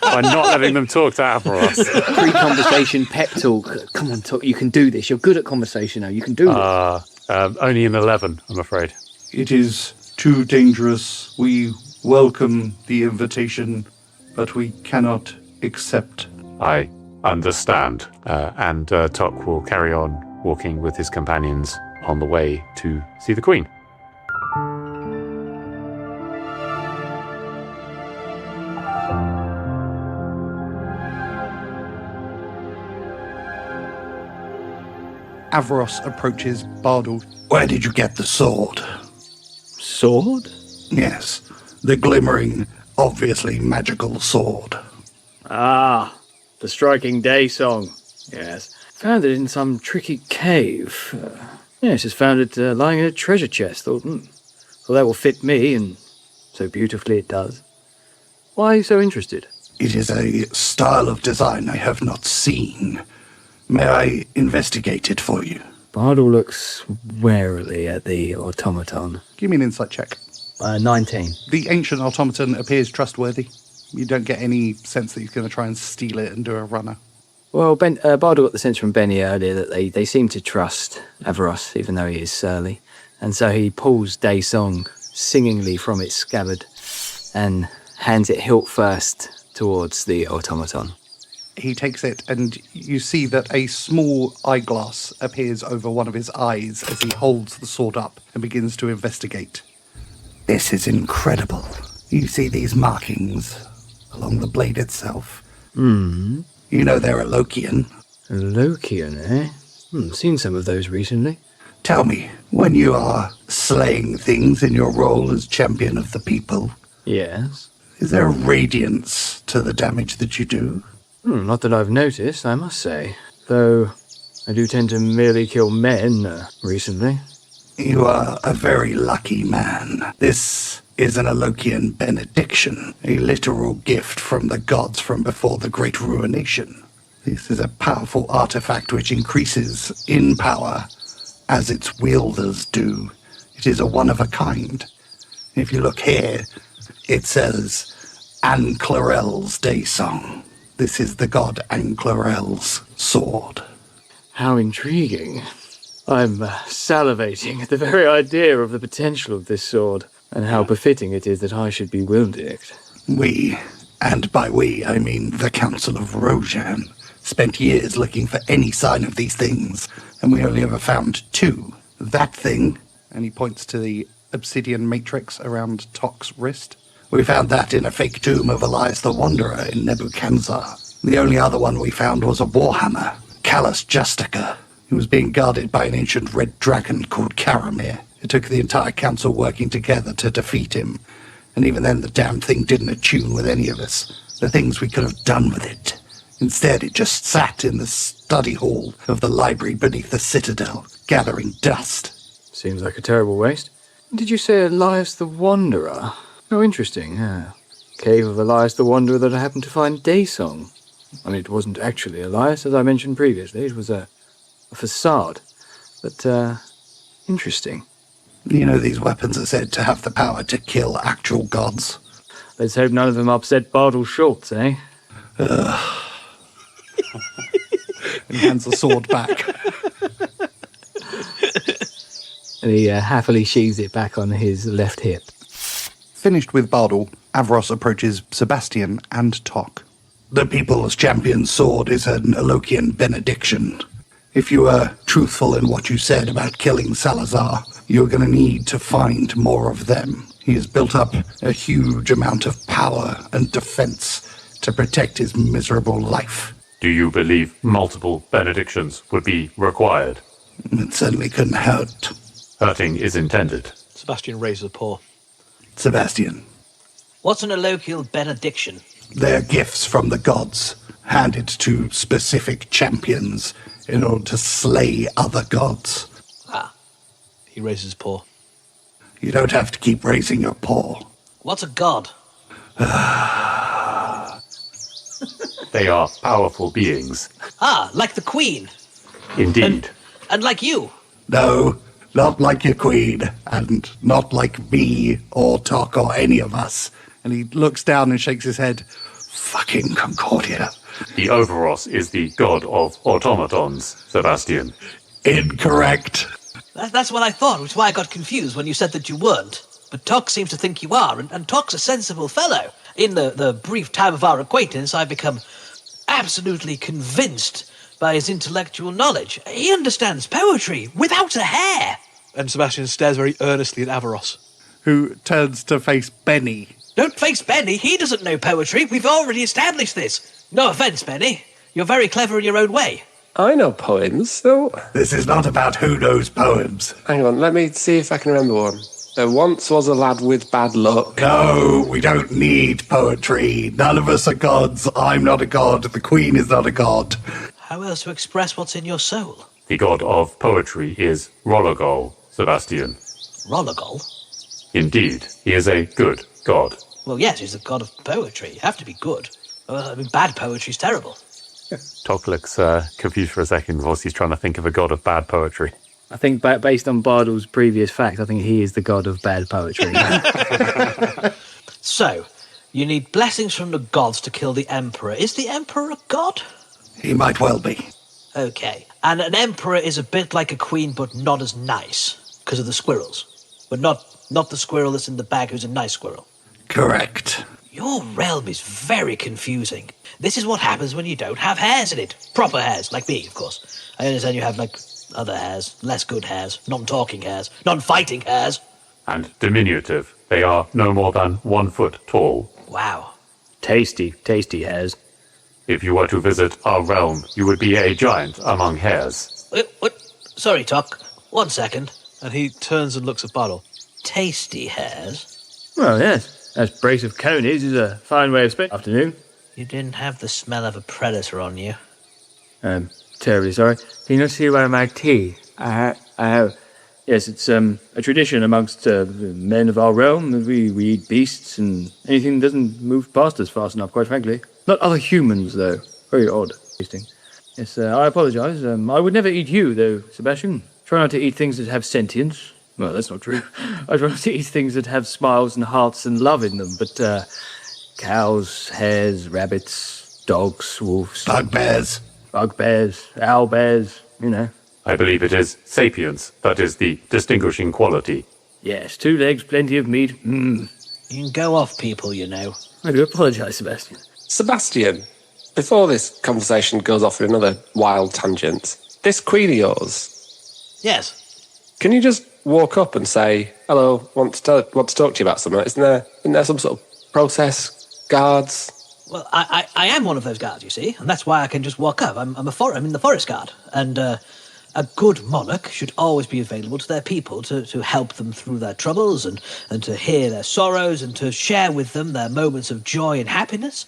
by not letting them talk to Averross. Pre-conversation pep talk. Come on, Tock, you can do this. You're good at conversation now. You can do this. Only an 11, I'm afraid. It is too dangerous. We welcome the invitation, but we cannot accept. I understand. And Tock will carry on walking with his companions on the way to see the Queen. Averross approaches Bardol. Where did you get the sword? Sword? Yes, the glimmering, obviously magical sword. Ah, the striking day song. Yes. Found it in some tricky cave. Yes, it's found it lying in a treasure chest. Thought that will fit me, and so beautifully it does. Why are you so interested? It is a style of design I have not seen. May I investigate it for you? Bardol looks warily at the automaton. Give me an insight check. 19. The ancient automaton appears trustworthy. You don't get any sense that he's going to try and steal it and do a runner. Well, Bardol got the sense from Bennie earlier that they seem to trust Averross, even though he is surly. And so he pulls Day Song singingly from its scabbard and hands it hilt first towards the automaton. He takes it, and you see that a small eyeglass appears over one of his eyes as he holds the sword up and begins to investigate. This is incredible. You see these markings along the blade itself. Hmm. You know they're Alokian. Alokian, eh? Seen some of those recently. Tell me, when you are slaying things in your role as champion of the people, Yes. is there a radiance to the damage that you do? Not that I've noticed, I must say. Though, I do tend to merely kill men recently. You are a very lucky man. This is an Alokian benediction, a literal gift from the gods from before the Great Ruination. This is a powerful artifact which increases in power as its wielders do. It is a one-of-a-kind. If you look here, it says Anclarel's Day Song. This is the god Anclarel's sword. How intriguing. I'm salivating at the very idea of the potential of this sword, and how befitting it is that I should be wielding it. We, and by we I mean the Council of Rojan, spent years looking for any sign of these things, and we only ever found two. That thing, and he points to the obsidian matrix around Tock's wrist. We found that in a fake tomb of Elias the Wanderer in Nebuchadnezzar. The only other one we found was a warhammer, Callus Justica. He was being guarded by an ancient red dragon called Caramir. It took the entire council working together to defeat him, and even then the damn thing didn't attune with any of us. The things we could have done with it. Instead, it just sat in the study hall of the library beneath the citadel, gathering dust. Seems like a terrible waste. Did you say Elias the Wanderer? Oh, interesting, yeah. Cave of Elias the Wanderer that I happened to find Daysong. I mean, it wasn't actually Elias, as I mentioned previously. It was a facade. But, interesting. You know, these weapons are said to have the power to kill actual gods. Let's hope none of them upset Bardol Schultz, eh? And hands the sword back. And he happily sheathes it back on his left hip. Finished with Bardol, Averross approaches Sebastian and Tock. The People's Champion's sword is an Alokian benediction. If you are truthful in what you said about killing Salazar, you're going to need to find more of them. He has built up a huge amount of power and defense to protect his miserable life. Do you believe multiple benedictions would be required? It certainly couldn't hurt. Hurting is intended. Sebastian raises a paw. Sebastian, What's an Alokial benediction? they're gifts from the gods, handed to specific champions in order to slay other gods. Ah. He raises his paw. You don't have to keep raising your paw. What's a god? They are powerful beings. Ah, like the Queen. Indeed. And like you. No, not like your queen, and not like me or Tock or any of us. And he looks down and shakes his head. Fucking Concordia. The Averross is the god of automatons, Sebastian. Incorrect. That's what I thought, which is why I got confused when you said that you weren't. But Tock seems to think you are, and Tock's a sensible fellow. In the brief time of our acquaintance, I've become absolutely convinced by his intellectual knowledge. He understands poetry without a hair. And Sebastian stares very earnestly at Averross. Who turns to face Bennie. Don't face Bennie, he doesn't know poetry. We've already established this. No offence, Bennie. You're very clever in your own way. I know poems, though. This is not about who knows poems. Hang on, let me see if I can remember one. There once was a lad with bad luck. No, we don't need poetry. None of us are gods. I'm not a god. The queen is not a god. How else to express what's in your soul? The god of poetry is Rologol, Sebastian. Rologol? Indeed, he is a good god. Well, yes, he's the god of poetry. You have to be good. I mean, bad poetry's terrible. Tock looks confused for a second whilst he's trying to think of a god of bad poetry. I think based on Bardol's previous fact, I think he is the god of bad poetry. So, you need blessings from the gods to kill the Emperor. Is the Emperor a god? He might well be. Okay. And an Emperor is a bit like a queen, but not as nice, because of the squirrels. But not the squirrel that's in the bag who's a nice squirrel. Correct. Your realm is very confusing. This is what happens when you don't have hairs in it. Proper hairs, like me, of course. I understand you have, like, other hairs, less good hairs, non-talking hairs, non-fighting hairs. And diminutive. They are no more than 1 foot tall. Wow. Tasty hairs. If you were to visit our realm, you would be a giant among hares. What? Sorry, Tock. 1 second. And he turns and looks at Bardol. Tasty hairs? Well, yes. As brace of conies is a fine way of spending afternoon. You didn't have the smell of a predator on you. terribly sorry. Can you not see where my tea? I have. Yes, it's a tradition amongst men of our realm that we eat beasts and anything that doesn't move past us fast enough, quite frankly. Not other humans, though. Very odd. Tasting. Yes, I apologise. I would never eat you, though, Sebastian. Try not to eat things that have sentience. Well, that's not true. I try not to eat things that have smiles and hearts and love in them, but cows, hares, rabbits, dogs, wolves... Bugbears, owlbears, you know. I believe it is sapience that is the distinguishing quality. Yes, 2 legs, plenty of meat. You can go off, people, you know. I do apologise, Sebastian. Sebastian, before this conversation goes off in another wild tangent, this queen of yours, Yes. can you just walk up and say, hello, want to talk to you about something? Isn't there some sort of process, guards? Well, I am one of those guards, you see, and that's why I can just walk up. I'm in the forest guard, and a good monarch should always be available to their people to help them through their troubles and to hear their sorrows and to share with them their moments of joy and happiness.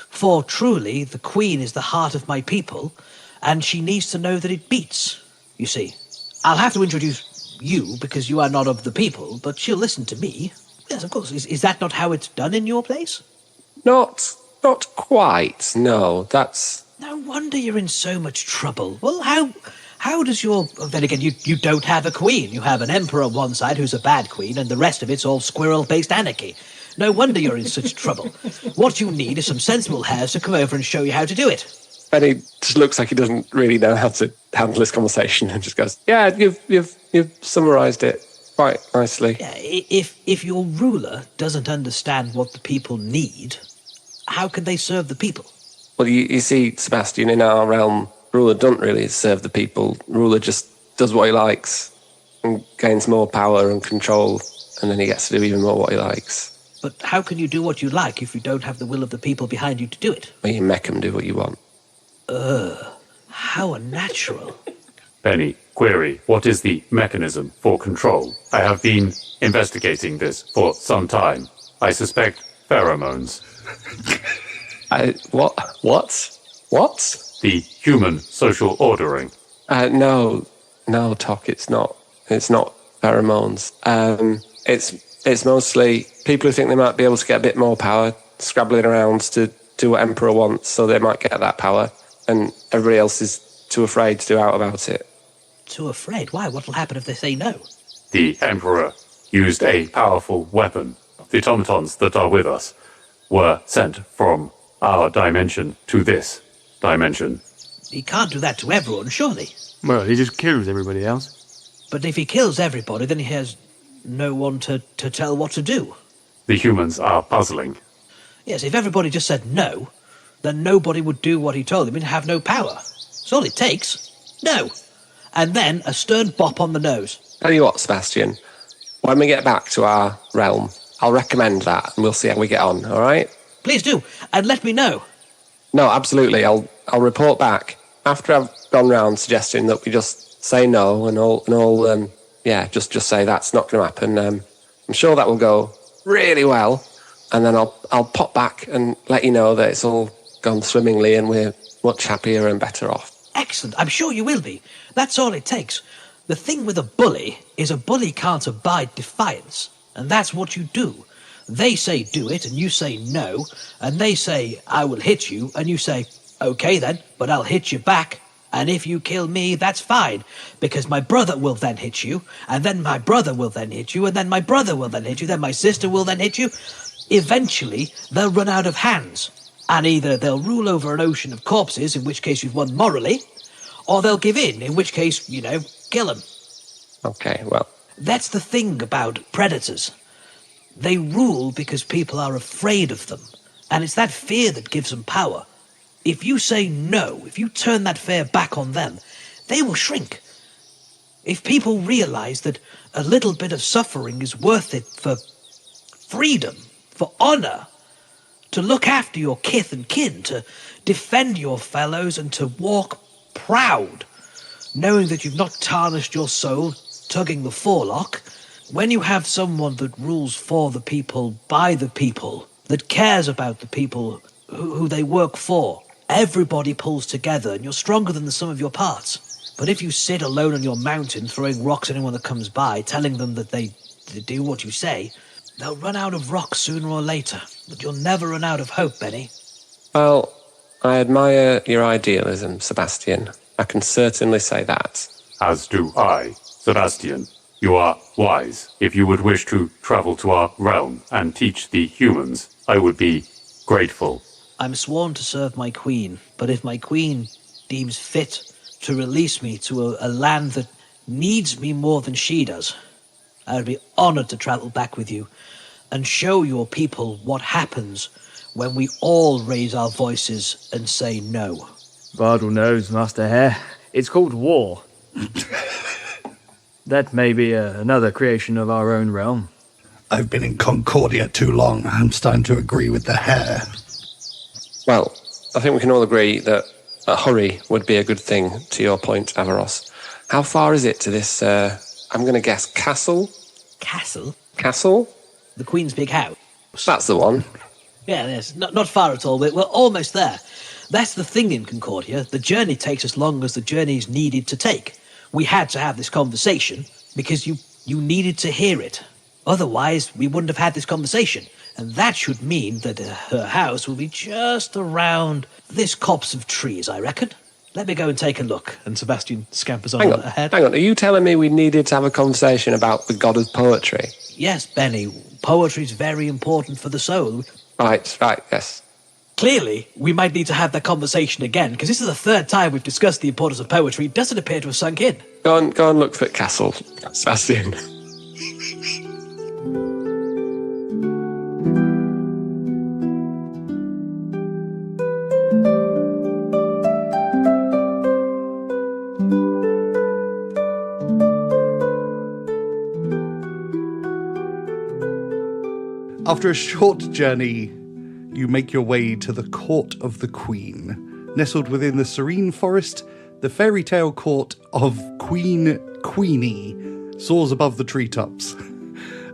For truly, the queen is the heart of my people, and she needs to know that it beats, you see. I'll have to introduce you because you are not of the people, but she'll listen to me. Yes, of course. Is that not how it's done in your place? Not quite, no. That's... No wonder you're in so much trouble. Well, how does your... Then again, you don't have a queen. You have an emperor on one side who's a bad queen, and the rest of it's all squirrel-based anarchy. No wonder you're in such trouble. What you need is some sensible hares to come over and show you how to do it. Benny just looks like he doesn't really know how to handle this conversation and just goes, yeah, you've summarised it quite nicely. Yeah, if your ruler doesn't understand what the people need, how can they serve the people? Well, you see, Sebastian, in our realm, ruler doesn't really serve the people. Ruler just does what he likes and gains more power and control, and then he gets to do even more what he likes. But how can you do what you like if you don't have the will of the people behind you to do it? Well, you make them do what you want. How unnatural. Benny, query, what is the mechanism for control? I have been investigating this for some time. I suspect pheromones. What? The human social ordering. No, Tock, it's not pheromones. It's mostly people who think they might be able to get a bit more power, scrabbling around to do what Emperor wants, so they might get that power, and everybody else is too afraid to do out about it. Too afraid? Why? What'll happen if they say no? The Emperor used a powerful weapon. The automatons that are with us were sent from our dimension to this dimension. He can't do that to everyone, surely. Well, he just kills everybody else. But if he kills everybody, then he has no one to tell what to do. The humans are puzzling. Yes, if everybody just said no, then nobody would do what he told them and have no power. That's all it takes. No. And then a stern bop on the nose. Tell you what, Sebastian, when we get back to our realm, I'll recommend that, and we'll see how we get on, all right? Please do, and let me know. No, absolutely. I'll report back after I've gone round suggesting that we just say no and all. Just say that's not going to happen. I'm sure that will go really well, and then I'll pop back and let you know that it's all gone swimmingly and we're much happier and better off. Excellent. I'm sure you will be. That's all it takes. The thing with a bully is a bully can't abide defiance, and that's what you do. They say do it, and you say no, and they say I will hit you, and you say okay then, but I'll hit you back, and if you kill me, that's fine, because my brother will then hit you, and then my brother will then hit you, and then my brother will then hit you, then my sister will then hit you. Eventually, they'll run out of hands, and either they'll rule over an ocean of corpses, in which case you've won morally, or they'll give in which case, kill them. Okay, well... That's the thing about predators. They rule because people are afraid of them, and it's that fear that gives them power. If you say no, if you turn that fear back on them, they will shrink. If people realize that a little bit of suffering is worth it for freedom, for honor, to look after your kith and kin, to defend your fellows, and to walk proud, knowing that you've not tarnished your soul tugging the forelock, when you have someone that rules for the people, by the people, that cares about the people who they work for, everybody pulls together and you're stronger than the sum of your parts. But if you sit alone on your mountain, throwing rocks at anyone that comes by, telling them that they do what you say, they'll run out of rocks sooner or later. But you'll never run out of hope, Bennie. Well, I admire your idealism, Sebastian. I can certainly say that. As do I, Sebastian. You are wise. If you would wish to travel to our realm and teach the humans, I would be grateful. I'm sworn to serve my queen, but if my queen deems fit to release me to a land that needs me more than she does, I would be honored to travel back with you and show your people what happens when we all raise our voices and say no. Bardol knows, Master Hare. It's called war. That may be another creation of our own realm. I've been in Concordia too long. I'm starting to agree with the hare. Well, I think we can all agree that a hurry would be a good thing, to your point, Averross. How far is it to this, I'm going to guess, castle? Castle? Castle? The Queen's big house. That's the one. Yeah, yes. Not far at all, but we're almost there. That's the thing in Concordia. The journey takes as long as the journey's needed to take. We had to have this conversation because you needed to hear it. Otherwise, we wouldn't have had this conversation. And that should mean that her house will be just around this copse of trees, I reckon. Let me go and take a look. And Sebastian scampers on ahead. Hang on, are you telling me we needed to have a conversation about the god of poetry? Yes, Bennie. Poetry's very important for the soul. Right, yes. Clearly, we might need to have that conversation again, because this is the third time we've discussed the importance of poetry. It doesn't appear to have sunk in. Go and look for castle, Sebastian. After a short journey, you make your way to the court of the Queen. Nestled within the serene forest, the fairy tale court of Queen Queenie soars above the treetops.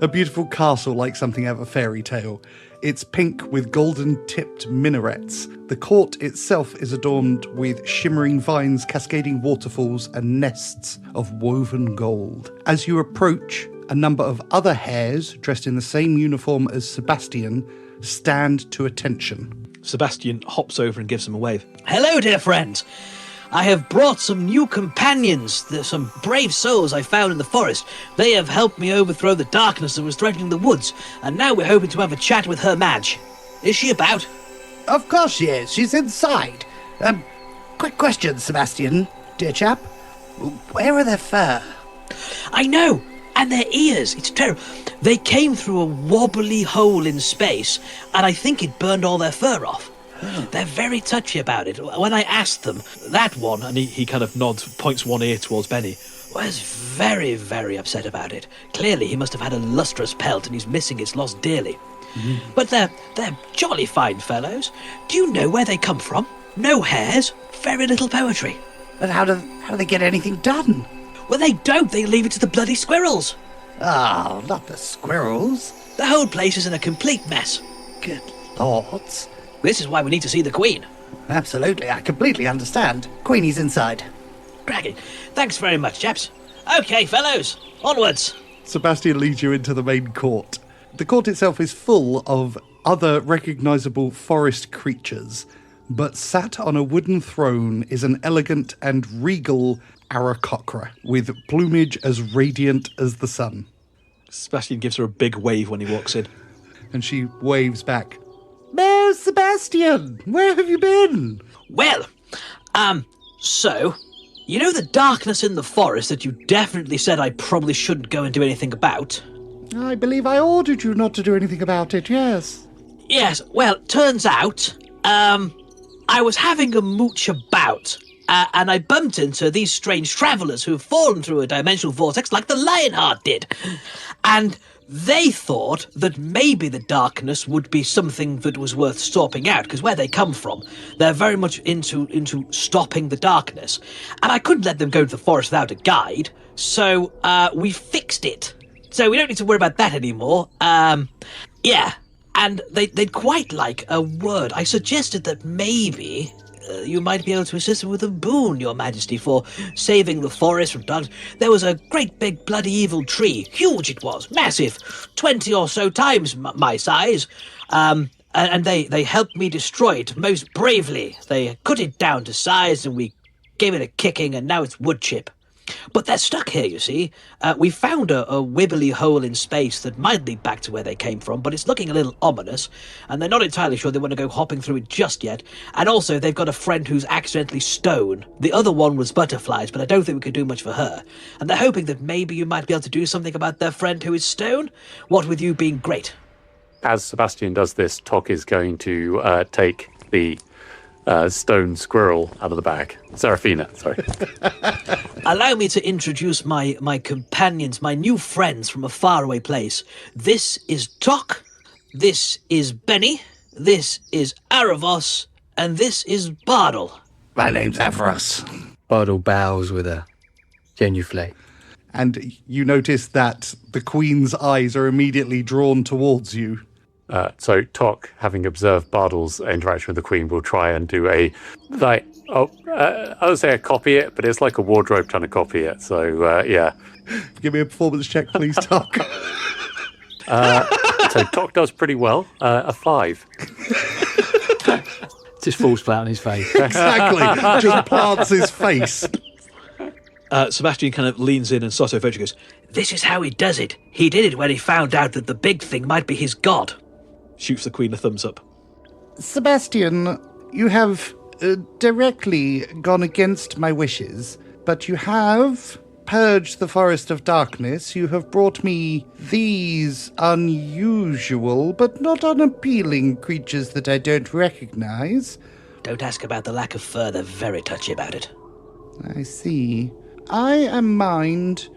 A beautiful castle like something out of a fairy tale. It's pink with golden-tipped minarets. The court itself is adorned with shimmering vines, cascading waterfalls, and nests of woven gold. As you approach, a number of other hares, dressed in the same uniform as Sebastian, stand to attention. Sebastian hops over and gives him a wave. Hello, dear friends. I have brought some new companions, some brave souls I found in the forest. They have helped me overthrow the darkness that was threatening the woods, and now we're hoping to have a chat with her Madge. Is she about? Of course she is. She's inside. Quick question, Sebastian, dear chap. Where are their fur? I know, and their ears. It's terrible. They came through a wobbly hole in space, and I think it burned all their fur off. They're very touchy about it. When I asked them, that one, and he kind of nods, points one ear towards Bennie, was very, very upset about it. Clearly he must have had a lustrous pelt and he's missing its loss dearly. But they're jolly fine fellows. Do you know where they come from? No hairs, very little poetry. But how do they get anything done? Well, they don't. They leave it to the bloody squirrels. Oh, not the squirrels. The whole place is in a complete mess. Good lords. This is why we need to see the Queen. Absolutely, I completely understand. Queenie's inside. Cracking. Thanks very much, chaps. Okay, fellows, onwards. Sebastian leads you into the main court. The court itself is full of other recognisable forest creatures, but sat on a wooden throne is an elegant and regal Aarakocra, with plumage as radiant as the sun. Sebastian gives her a big wave when he walks in. And she waves back. Mayor Sebastian, where have you been? Well, so, you know the darkness in the forest that you definitely said I probably shouldn't go and do anything about? I believe I ordered you not to do anything about it, yes. Yes, well, turns out, I was having a mooch about, and I bumped into these strange travellers who've fallen through a dimensional vortex like the Lionheart did. And they thought that maybe the darkness would be something that was worth stopping out, because where they come from, they're very much into stopping the darkness. And I couldn't let them go to the forest without a guide, so we fixed it. So we don't need to worry about that anymore. Yeah, and they'd quite like a word. I suggested that maybe you might be able to assist him with a boon, Your Majesty, for saving the forest from darkness. There was a great big bloody evil tree. Huge it was. Massive. 20 or so times my size. And they helped me destroy it most bravely. They cut it down to size and we gave it a kicking and now it's wood chip. But they're stuck here, you see. We found a wibbly hole in space that might lead back to where they came from, but it's looking a little ominous, and they're not entirely sure they want to go hopping through it just yet. And also, they've got a friend who's accidentally stone. The other one was butterflies, but I don't think we could do much for her. And they're hoping that maybe you might be able to do something about their friend who is stone, what with you being great. As Sebastian does this, Tock is going to take the stone squirrel out of the bag. Serafina, sorry. Allow me to introduce my companions, my new friends from a faraway place. This is Tock, this is Bennie, this is Averross, and this is Bardol. My name's Averross. Bardol bows with a genuflect. And you notice that the Queen's eyes are immediately drawn towards you. So Tock, having observed Bardol's interaction with the Queen, will try and do I would say copy it, but it's like a wardrobe trying to copy it. So, yeah. Give me a performance check, please, Tock. So Tock does pretty well. A 5. Just falls flat on his face. Exactly. Just plants his face. Sebastian kind of leans in and sotto voce goes, This is how he does it. He did it when he found out that the big thing might be his god. shoots the Queen a thumbs up. Sebastian, you have directly gone against my wishes, but you have purged the forest of darkness. You have brought me these unusual but not unappealing creatures that I don't recognize. Don't ask about the lack of fur. They're very touchy about it. I see. I am mind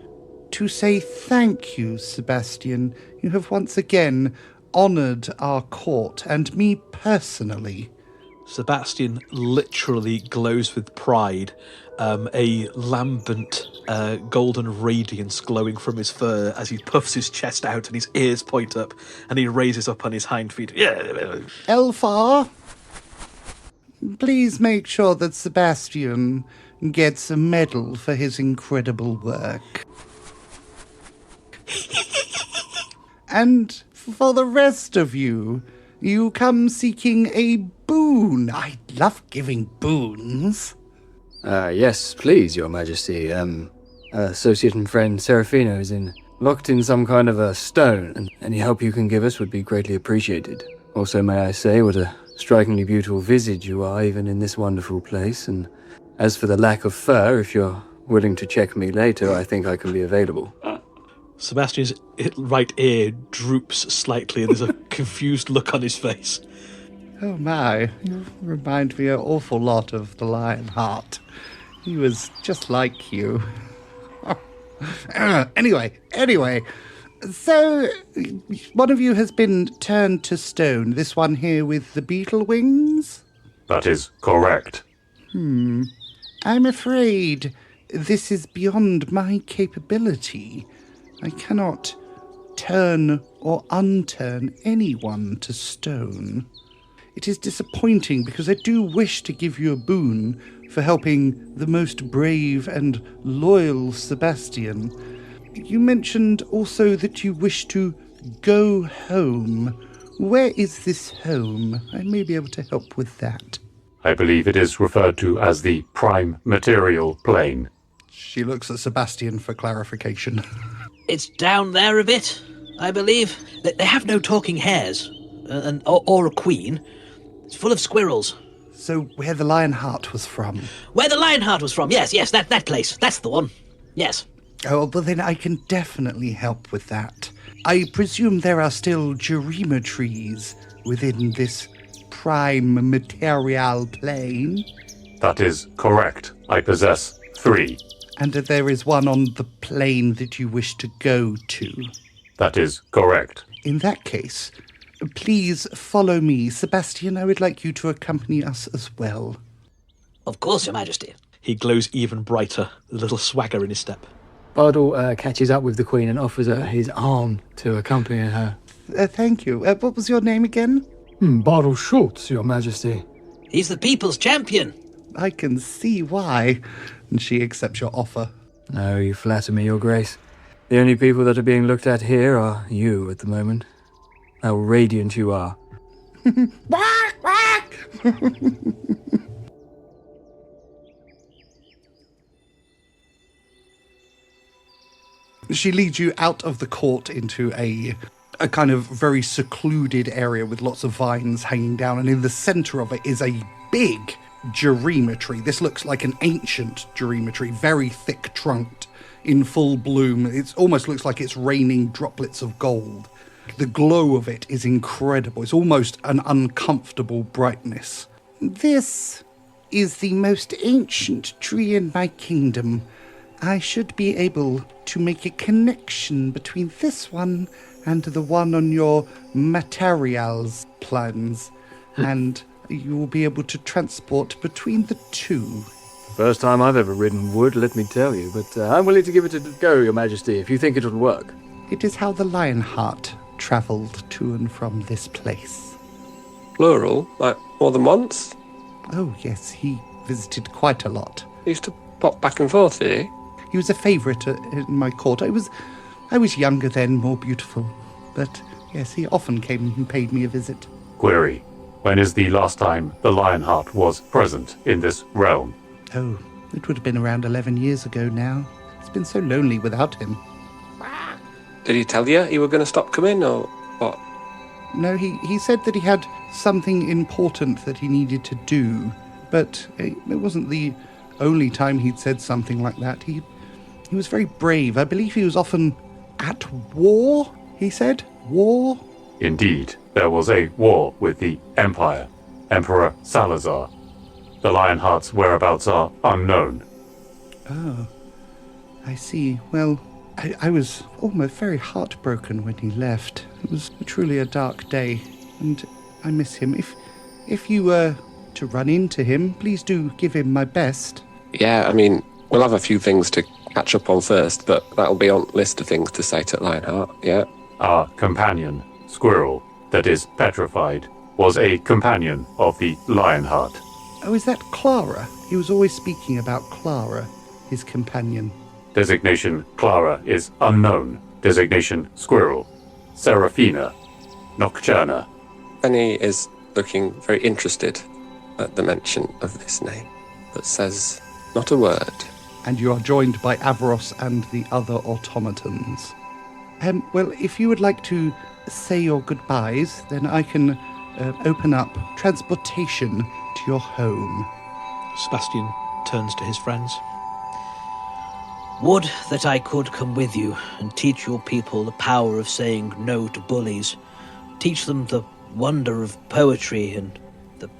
to say thank you, Sebastian. You have once again honoured our court and me personally. Sebastian literally glows with pride, a lambent golden radiance glowing from his fur as he puffs his chest out and his ears point up and he raises up on his hind feet. Elfar, please make sure that Sebastian gets a medal for his incredible work. And for the rest of you, you come seeking a boon. I love giving boons. Yes, please, Your Majesty. Associate and friend Serafino is locked in some kind of a stone, and any help you can give us would be greatly appreciated. Also, may I say, what a strikingly beautiful visage you are, even in this wonderful place. And as for the lack of fur, if you're willing to check me later, I think I can be available. Sebastian's right ear droops slightly and there's a confused look on his face. Oh my, you remind me an awful lot of the Lionheart. He was just like you. Anyway, so one of you has been turned to stone. This one here with the beetle wings? That is correct. I'm afraid this is beyond my capability. I cannot turn or unturn anyone to stone. It is disappointing because I do wish to give you a boon for helping the most brave and loyal Sebastian. You mentioned also that you wish to go home. Where is this home? I may be able to help with that. I believe it is referred to as the prime material plane. She looks at Sebastian for clarification. It's down there a bit, I believe. They have no talking hares, or a queen. It's full of squirrels. So where the Lionheart was from? Where the Lionheart was from, yes, that place. That's the one. Yes. Oh, well then I can definitely help with that. I presume there are still Jerima trees within this prime material plane? That is correct. I possess 3. And there is one on the plane that you wish to go to? That is correct. In that case, please follow me. Sebastian, I would like you to accompany us as well. Of course, Your Majesty. He glows even brighter, a little swagger in his step. Bardol catches up with the Queen and offers her his arm to accompany her. Thank you. What was your name again? Bardol Schultz, Your Majesty. He's the people's champion. I can see why. And she accepts your offer. Oh, you flatter me, Your Grace. The only people that are being looked at here are you at the moment. How radiant you are. Quack, quack! She leads you out of the court into a kind of very secluded area with lots of vines hanging down, and in the centre of it is a big Jerema tree. This looks like an ancient Jerema tree, very thick-trunked, in full bloom. It almost looks like it's raining droplets of gold. The glow of it is incredible. It's almost an uncomfortable brightness. This is the most ancient tree in my kingdom. I should be able to make a connection between this one and the one on your materials plans, and you will be able to transport between the two. First time I've ever ridden wood, let me tell you, but I'm willing to give it a go, Your Majesty, if you think it would work. It is how the Lionheart travelled to and from this place. Plural? Like more than once? Oh, yes, he visited quite a lot. He used to pop back and forth, did he? He was a favourite in my court. I was younger then, more beautiful. But, yes, he often came and paid me a visit. Query. When is the last time the Lionheart was present in this realm? Oh, it would have been around 11 years ago now. It's been so lonely without him. Did he tell you he were going to stop coming, or what? No, he said that he had something important that he needed to do. But it wasn't the only time he'd said something like that. He was very brave. I believe he was often at war, he said. War? Indeed, there was a war with the Empire, Emperor Salazar. The Lionheart's whereabouts are unknown. Oh, I see. Well, I was almost very heartbroken when he left. It was truly a dark day, and I miss him. If you were to run into him, please do give him my best. Yeah, I mean, we'll have a few things to catch up on first, but that'll be on list of things to say to Lionheart, yeah? Our companion, Squirrel, that is petrified, was a companion of the Lionheart. Oh, is that Clara? He was always speaking about Clara, his companion. Designation Clara is unknown. Designation Squirrel. Serafina. Nocturna. Bennie is looking very interested at the mention of this name, but says not a word. And you are joined by Averross and the other automatons. Well, if you would like to say your goodbyes, then I can open up transportation to your home. Sebastian turns to his friends. Would that I could come with you and teach your people the power of saying no to bullies. Teach them the wonder of poetry and the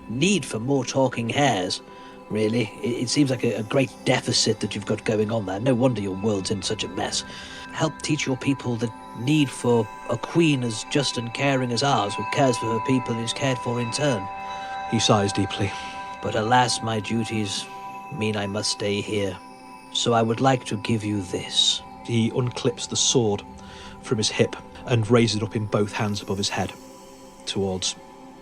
need for more talking hares. Really, it seems like a great deficit that you've got going on there. No wonder your world's in such a mess. Help teach your people the need for a queen as just and caring as ours, who cares for her people and is cared for in turn. He sighs deeply. But alas, my duties mean I must stay here. So I would like to give you this. He unclips the sword from his hip and raises it up in both hands above his head towards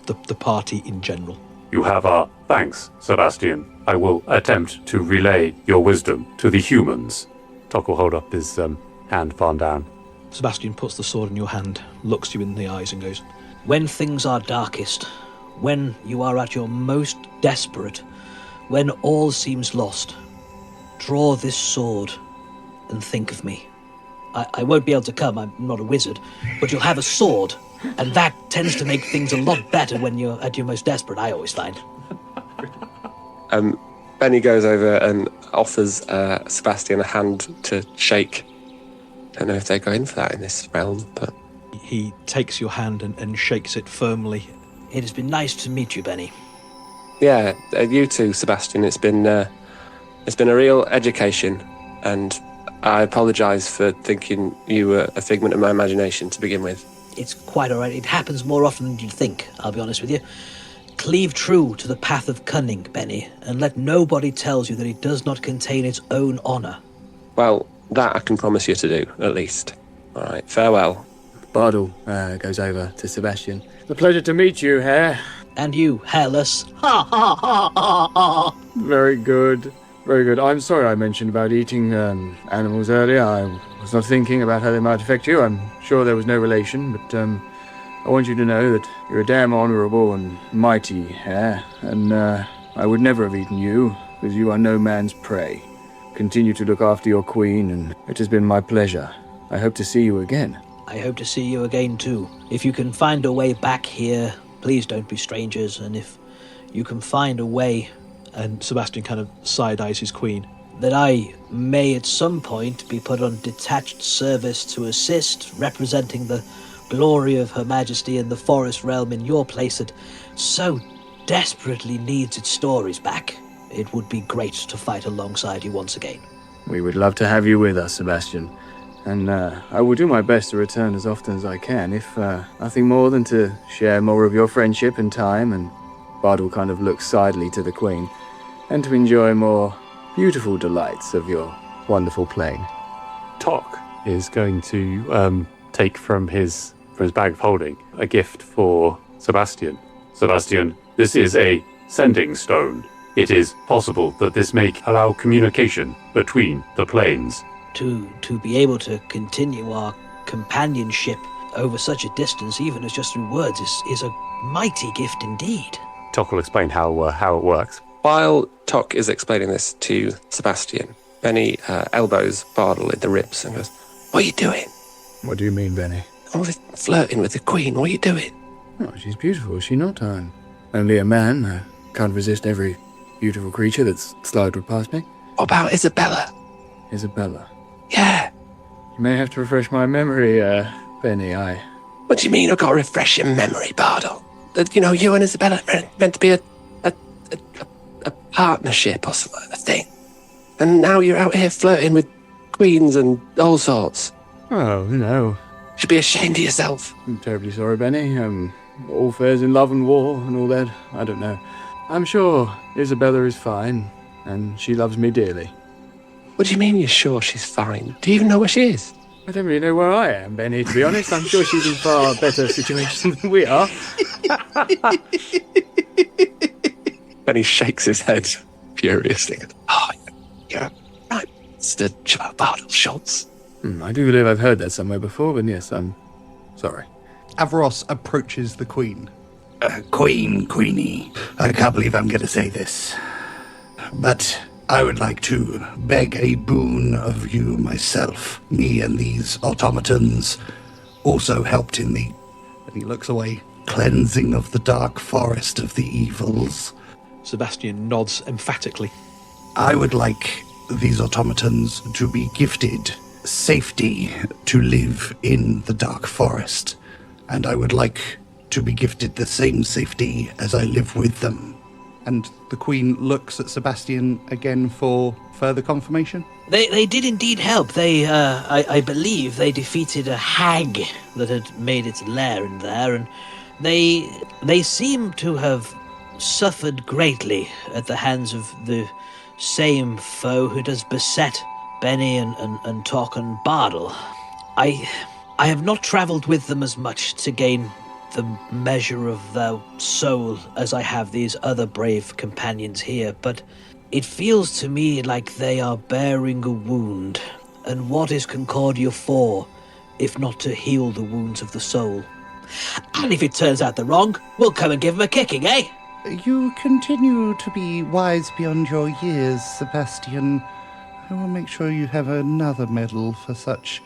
the party in general. You have our thanks, Sebastian. I will attempt to relay your wisdom to the humans. Tock will hold up his hand palm down. Sebastian puts the sword in your hand, looks you in the eyes and goes, When things are darkest, when you are at your most desperate, when all seems lost, draw this sword and think of me. I won't be able to come, I'm not a wizard, but you'll have a sword, and that tends to make things a lot better when you're at your most desperate, I always find. Bennie goes over and offers Sebastian a hand to shake. I don't know if they go in for that in this realm, but... He takes your hand and shakes it firmly. It has been nice to meet you, Bennie. Yeah, you too, Sebastian. It's been a real education, and I apologise for thinking you were a figment of my imagination to begin with. It's quite all right. It happens more often than you'd think, I'll be honest with you. Cleave true to the path of cunning, Bennie, and let nobody tell you that it does not contain its own honour. Well, that I can promise you to do, at least. All right, farewell. Bardol goes over to Sebastian. It's a pleasure to meet you, Hare. And you, hairless. Ha ha ha ha ha! Very good. Very good. I'm sorry I mentioned about eating animals earlier. I was not thinking about how they might affect you. I'm sure there was no relation, but I want you to know that you're a damn honourable and mighty hare, and I would never have eaten you, because you are no man's prey. Continue to look after your queen, and it has been my pleasure. I hope to see you again. I hope to see you again too. If you can find a way back here, please don't be strangers, and if you can find a way... And Sebastian kind of side-eyes his queen. That I may at some point be put on detached service to assist, representing the glory of Her Majesty in the forest realm in your place that so desperately needs its stories back. It would be great to fight alongside you once again. We would love to have you with us, Sebastian. And I will do my best to return as often as I can, if nothing more than to share more of your friendship and time, and Bardol kind of looks sidely to the Queen, and to enjoy more beautiful delights of your wonderful playing. Tock is going to take from his bag of holding a gift for Sebastian. Sebastian, this is a sending stone. It is possible that this may allow communication between the planes. To be able to continue our companionship over such a distance, even as just through words, is a mighty gift indeed. Tock will explain how it works. While Tock is explaining this to Sebastian, Bennie elbows Bardol in the ribs and goes, "What are you doing?" What do you mean, Bennie? All this flirting with the Queen, what are you doing? Oh, she's beautiful, is she not? I'm only a man. I can't resist every beautiful creature that's slided past me. What about Isabella? Isabella? Yeah. You may have to refresh my memory, Bennie. What do you mean I've got to refresh your memory, Bardol? That, you know, you and Isabella are meant to be a partnership or something, a thing. And now you're out here flirting with queens and all sorts. Oh, no. You should be ashamed of yourself. I'm terribly sorry, Bennie. All fares in love and war and all that. I don't know. I'm sure Isabella is fine, and she loves me dearly. What do you mean you're sure she's fine? Do you even know where she is? I don't really know where I am, Bennie, to be honest. I'm sure she's in far better situation than we are. Bennie shakes his head furiously. Oh, you're right, Mr. Bardol Schultz. I do believe I've heard that somewhere before, but yes, I'm sorry. Averross approaches the Queen. Queenie, I can't believe I'm going to say this, but I would like to beg a boon of you myself. Me and these automatons also helped in the, And he looks away. cleansing of the dark forest of the evils. Sebastian nods emphatically. I would like these automatons to be gifted safety to live in the dark forest, and I would like to be gifted the same safety as I live with them. And the Queen looks at Sebastian again for further confirmation. They did indeed help. I believe they defeated a hag that had made its lair in there, and they seem to have suffered greatly at the hands of the same foe who does beset Bennie and Tock and Bardol. I have not travelled with them as much to gain the measure of their soul as I have these other brave companions here, but it feels to me like they are bearing a wound. And what is Concordia for, if not to heal the wounds of the soul? And if it turns out they're wrong, we'll come and give them a kicking, eh? You continue to be wise beyond your years, Sebastian. I will make sure you have another medal for such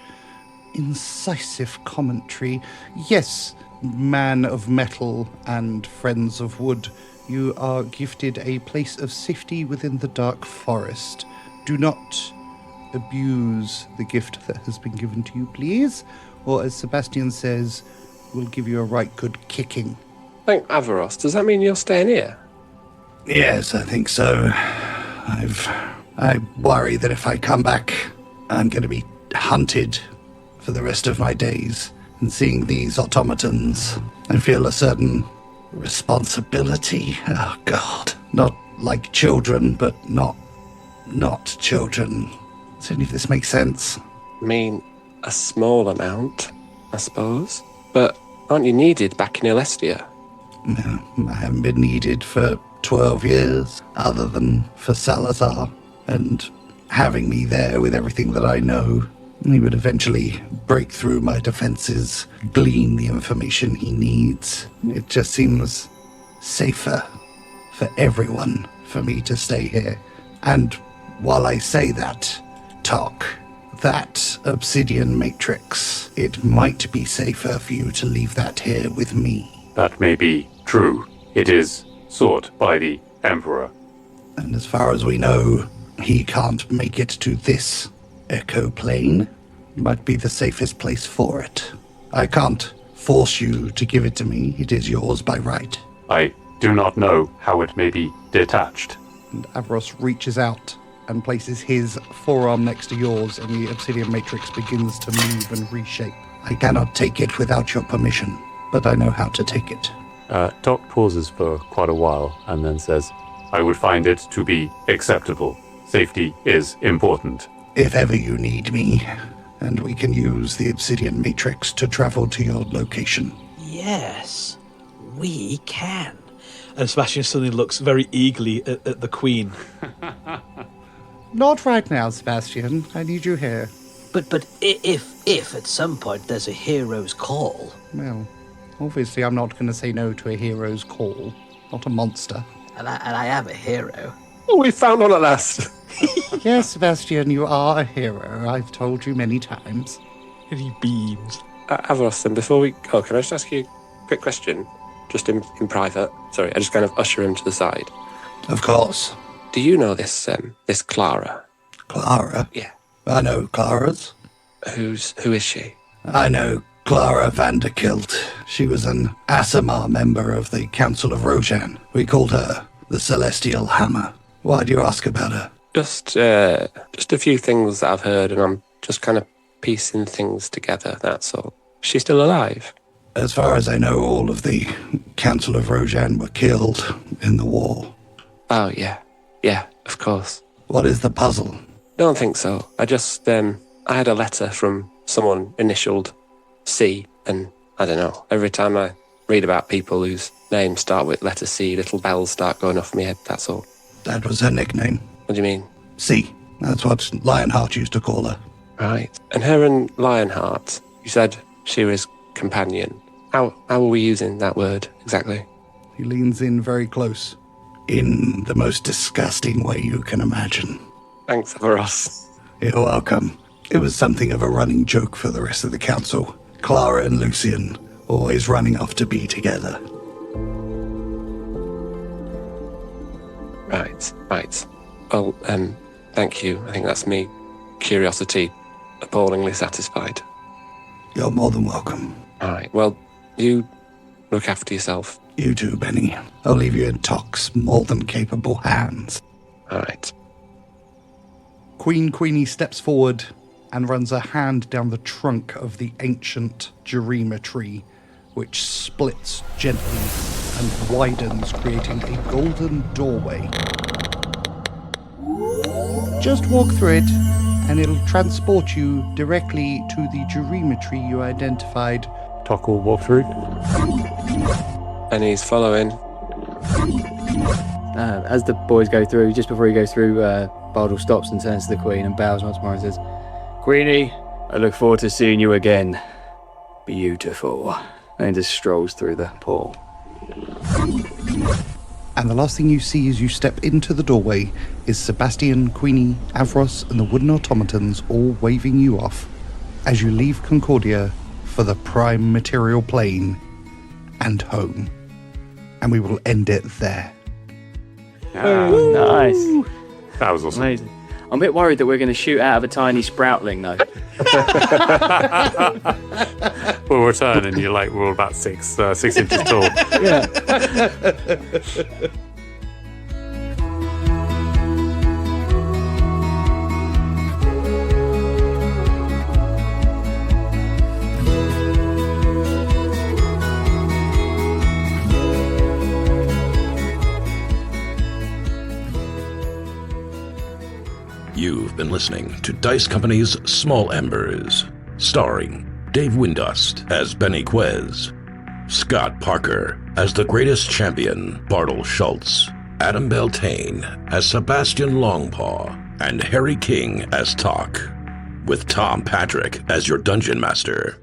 incisive commentary. Yes, man of metal and friends of wood, you are gifted a place of safety within the dark forest. Do not abuse the gift that has been given to you, please, or as Sebastian says, we'll give you a right good kicking. Thank Averross. Does that mean you're staying here? Yes, I think so. I worry that if I come back, I'm going to be hunted for the rest of my days. And seeing these automatons, I feel a certain responsibility. Oh, God. Not like children, but not children. So if this makes sense. I mean, a small amount, I suppose. But aren't you needed back in Ilestia? I haven't been needed for 12 years, other than for Salazar, and having me there with everything that I know, he would eventually break through my defenses, glean the information he needs. It just seems safer for everyone for me to stay here. And while I say that, Tock, that obsidian matrix, it might be safer for you to leave that here with me. That may be true. It is sought by the Emperor. And as far as we know, he can't make it to this echo plane. Might be the safest place for it. I can't force you to give it to me. It is yours by right. I do not know how it may be detached. And Averross reaches out and places his forearm next to yours, and the obsidian matrix begins to move and reshape. I cannot take it without your permission, but I know how to take it. Tock pauses for quite a while and then says, I would find it to be acceptable. Safety is important. If ever you need me, and we can use the obsidian matrix to travel to your location. Yes, we can. And Sebastian suddenly looks very eagerly at the Queen. Not right now, Sebastian. I need you here. But if at some point there's a hero's call... Well, obviously I'm not going to say no to a hero's call. Not a monster. And I am a hero. Oh, we found one at last. Yes, Sebastian, you are a hero. I've told you many times. And he beams. Averross, then before we go, can I just ask you a quick question? Just in private. Sorry, I just kind of usher him to the side. Of course. Do you know this Clara? Clara? Yeah. I know Clara's. Who is she? I know Clara Vanderkilt. She was an Asimar member of the Council of Rojan. We called her the Celestial Hammer. Why do you ask about her? Just a few things that I've heard, and I'm just kind of piecing things together, that's all. She's still alive? As far as I know, all of the Council of Rojan were killed in the war. Oh, yeah. Yeah, of course. What is the puzzle? Don't think so. I just, I had a letter from someone initialed C, and I don't know, every time I read about people whose names start with letter C, little bells start going off in my head, that's all. That was her nickname. What do you mean? C. That's what Lionheart used to call her. Right. And her and Lionheart, you said she was companion. How are we using that word exactly? He leans in very close. In the most disgusting way you can imagine. Thanks, Averross. You're welcome. It was something of a running joke for the rest of the council. Clara and Lucian always running off to be together. Right. Well, thank you. I think that's me. Curiosity appallingly satisfied. You're more than welcome. All right. Well, you look after yourself. You too, Bennie. I'll leave you in Tock's more than capable hands. All right. Queenie steps forward and runs a hand down the trunk of the ancient Jerima tree, which splits gently and widens, creating a golden doorway. Just walk through it, and it'll transport you directly to the Jerima tree you identified. Tock will walk through. And he's following. As the boys go through, just before he goes through, Bardol stops and turns to the Queen and bows once more and says, Queenie, I look forward to seeing you again. Beautiful. And just strolls through the portal. And the last thing you see as you step into the doorway is Sebastian, Queenie, Averross, and the wooden automatons all waving you off as you leave Concordia for the prime material plane and home. And we will end it there. Nice. That was awesome. Amazing. I'm a bit worried that we're going to shoot out of a tiny sproutling, though. We'll return and we're about 6 inches tall. Yeah. You've been listening to Dice Company's Small Embers, starring Dave Windust as Bennie Quez, Scott Parker as the greatest champion, Bardol Schultz, Adam Beltaine as Sebastian Longpaw, and Harry King as Tock, with Tom Patrick as your dungeon master.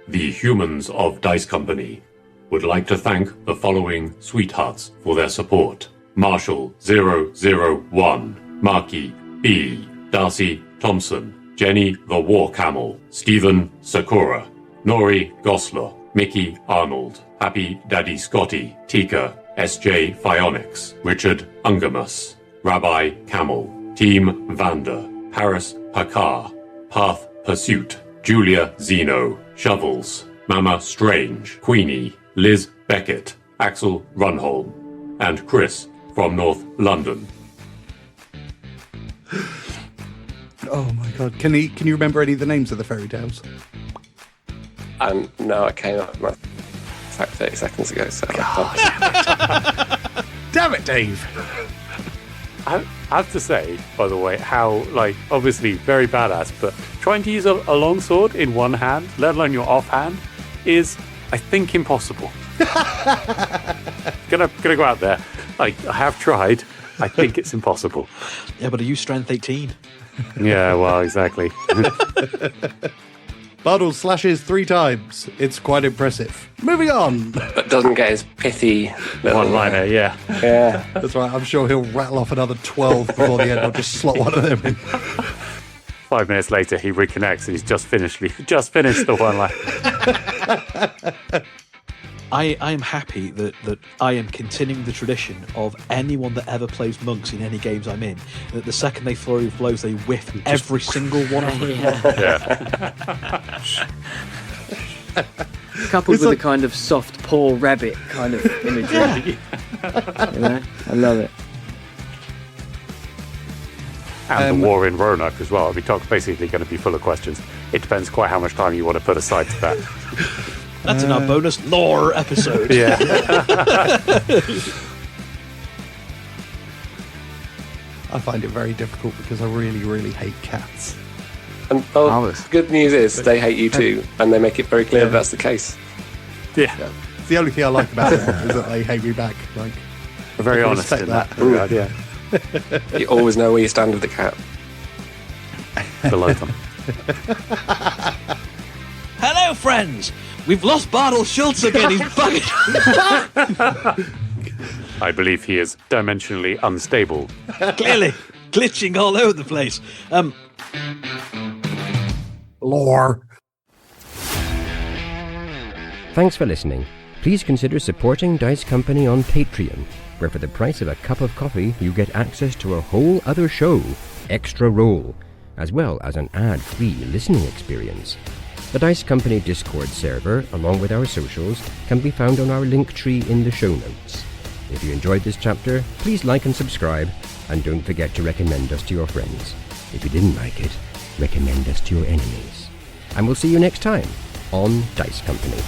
The humans of Dice Company would like to thank the following sweethearts for their support. Marshall 001, Marky B, Darcy Thompson, Jenny the War Camel, Stephen Sakura, Nori Gosler, Mickey Arnold, Happy Daddy Scotty, Tika, S.J. Phionics, Richard Ungamus, Rabbi Camel, Team Vander, Paris Pakar, Path Pursuit, Julia Zeno, Shovels, Mama Strange, Queenie, Liz Beckett, Axel Runholm, and Chris from North London. Oh my god. Can you remember any of the names of the fairy tales? No, I came up with my fact 30 seconds ago, so... Damn it, Dave! I have to say, by the way, how, obviously very badass, but trying to use a longsword in one hand, let alone your offhand, is, I think, impossible. Gonna go out there. I have tried. I think it's impossible. Yeah, but are you strength 18? Yeah, well, exactly. Bardol slashes 3 times. It's quite impressive. Moving on. But doesn't get his pithy one-liner, yeah. Yeah. That's right. I'm sure he'll rattle off another 12 before the end. I'll just slot one of them in. 5 minutes later, he reconnects and he's just finished the one-liner. I am happy that I am continuing the tradition of anyone that ever plays monks in any games I'm in, that the second they flurry of blows, they whiff every single one of them. Yeah. Coupled with a kind of soft paw rabbit kind of imagery. I love it. And the war in Roanoke as well. I mean, Tock's basically going to be full of questions. It depends quite how much time you want to put aside to that. That's in our bonus lore episode. Yeah. I find it very difficult because I really, really hate cats. And good news is they hate you too, and they make it very clear that that's the case. Yeah. It's the only thing I like about it is that they hate me back. Like, we're very honest in that regard, yeah. You always know where you stand with the cat. Below them. Hello, friends! We've lost Bardol Schultz again. He's back. I believe he is dimensionally unstable. Clearly, glitching all over the place. Lore. Thanks for listening. Please consider supporting Dice Company on Patreon, where for the price of a cup of coffee, you get access to a whole other show, Extra Roll, as well as an ad-free listening experience. The Dice Company Discord server, along with our socials, can be found on our Linktree in the show notes. If you enjoyed this chapter, please like and subscribe, and don't forget to recommend us to your friends. If you didn't like it, recommend us to your enemies. And we'll see you next time on Dice Company.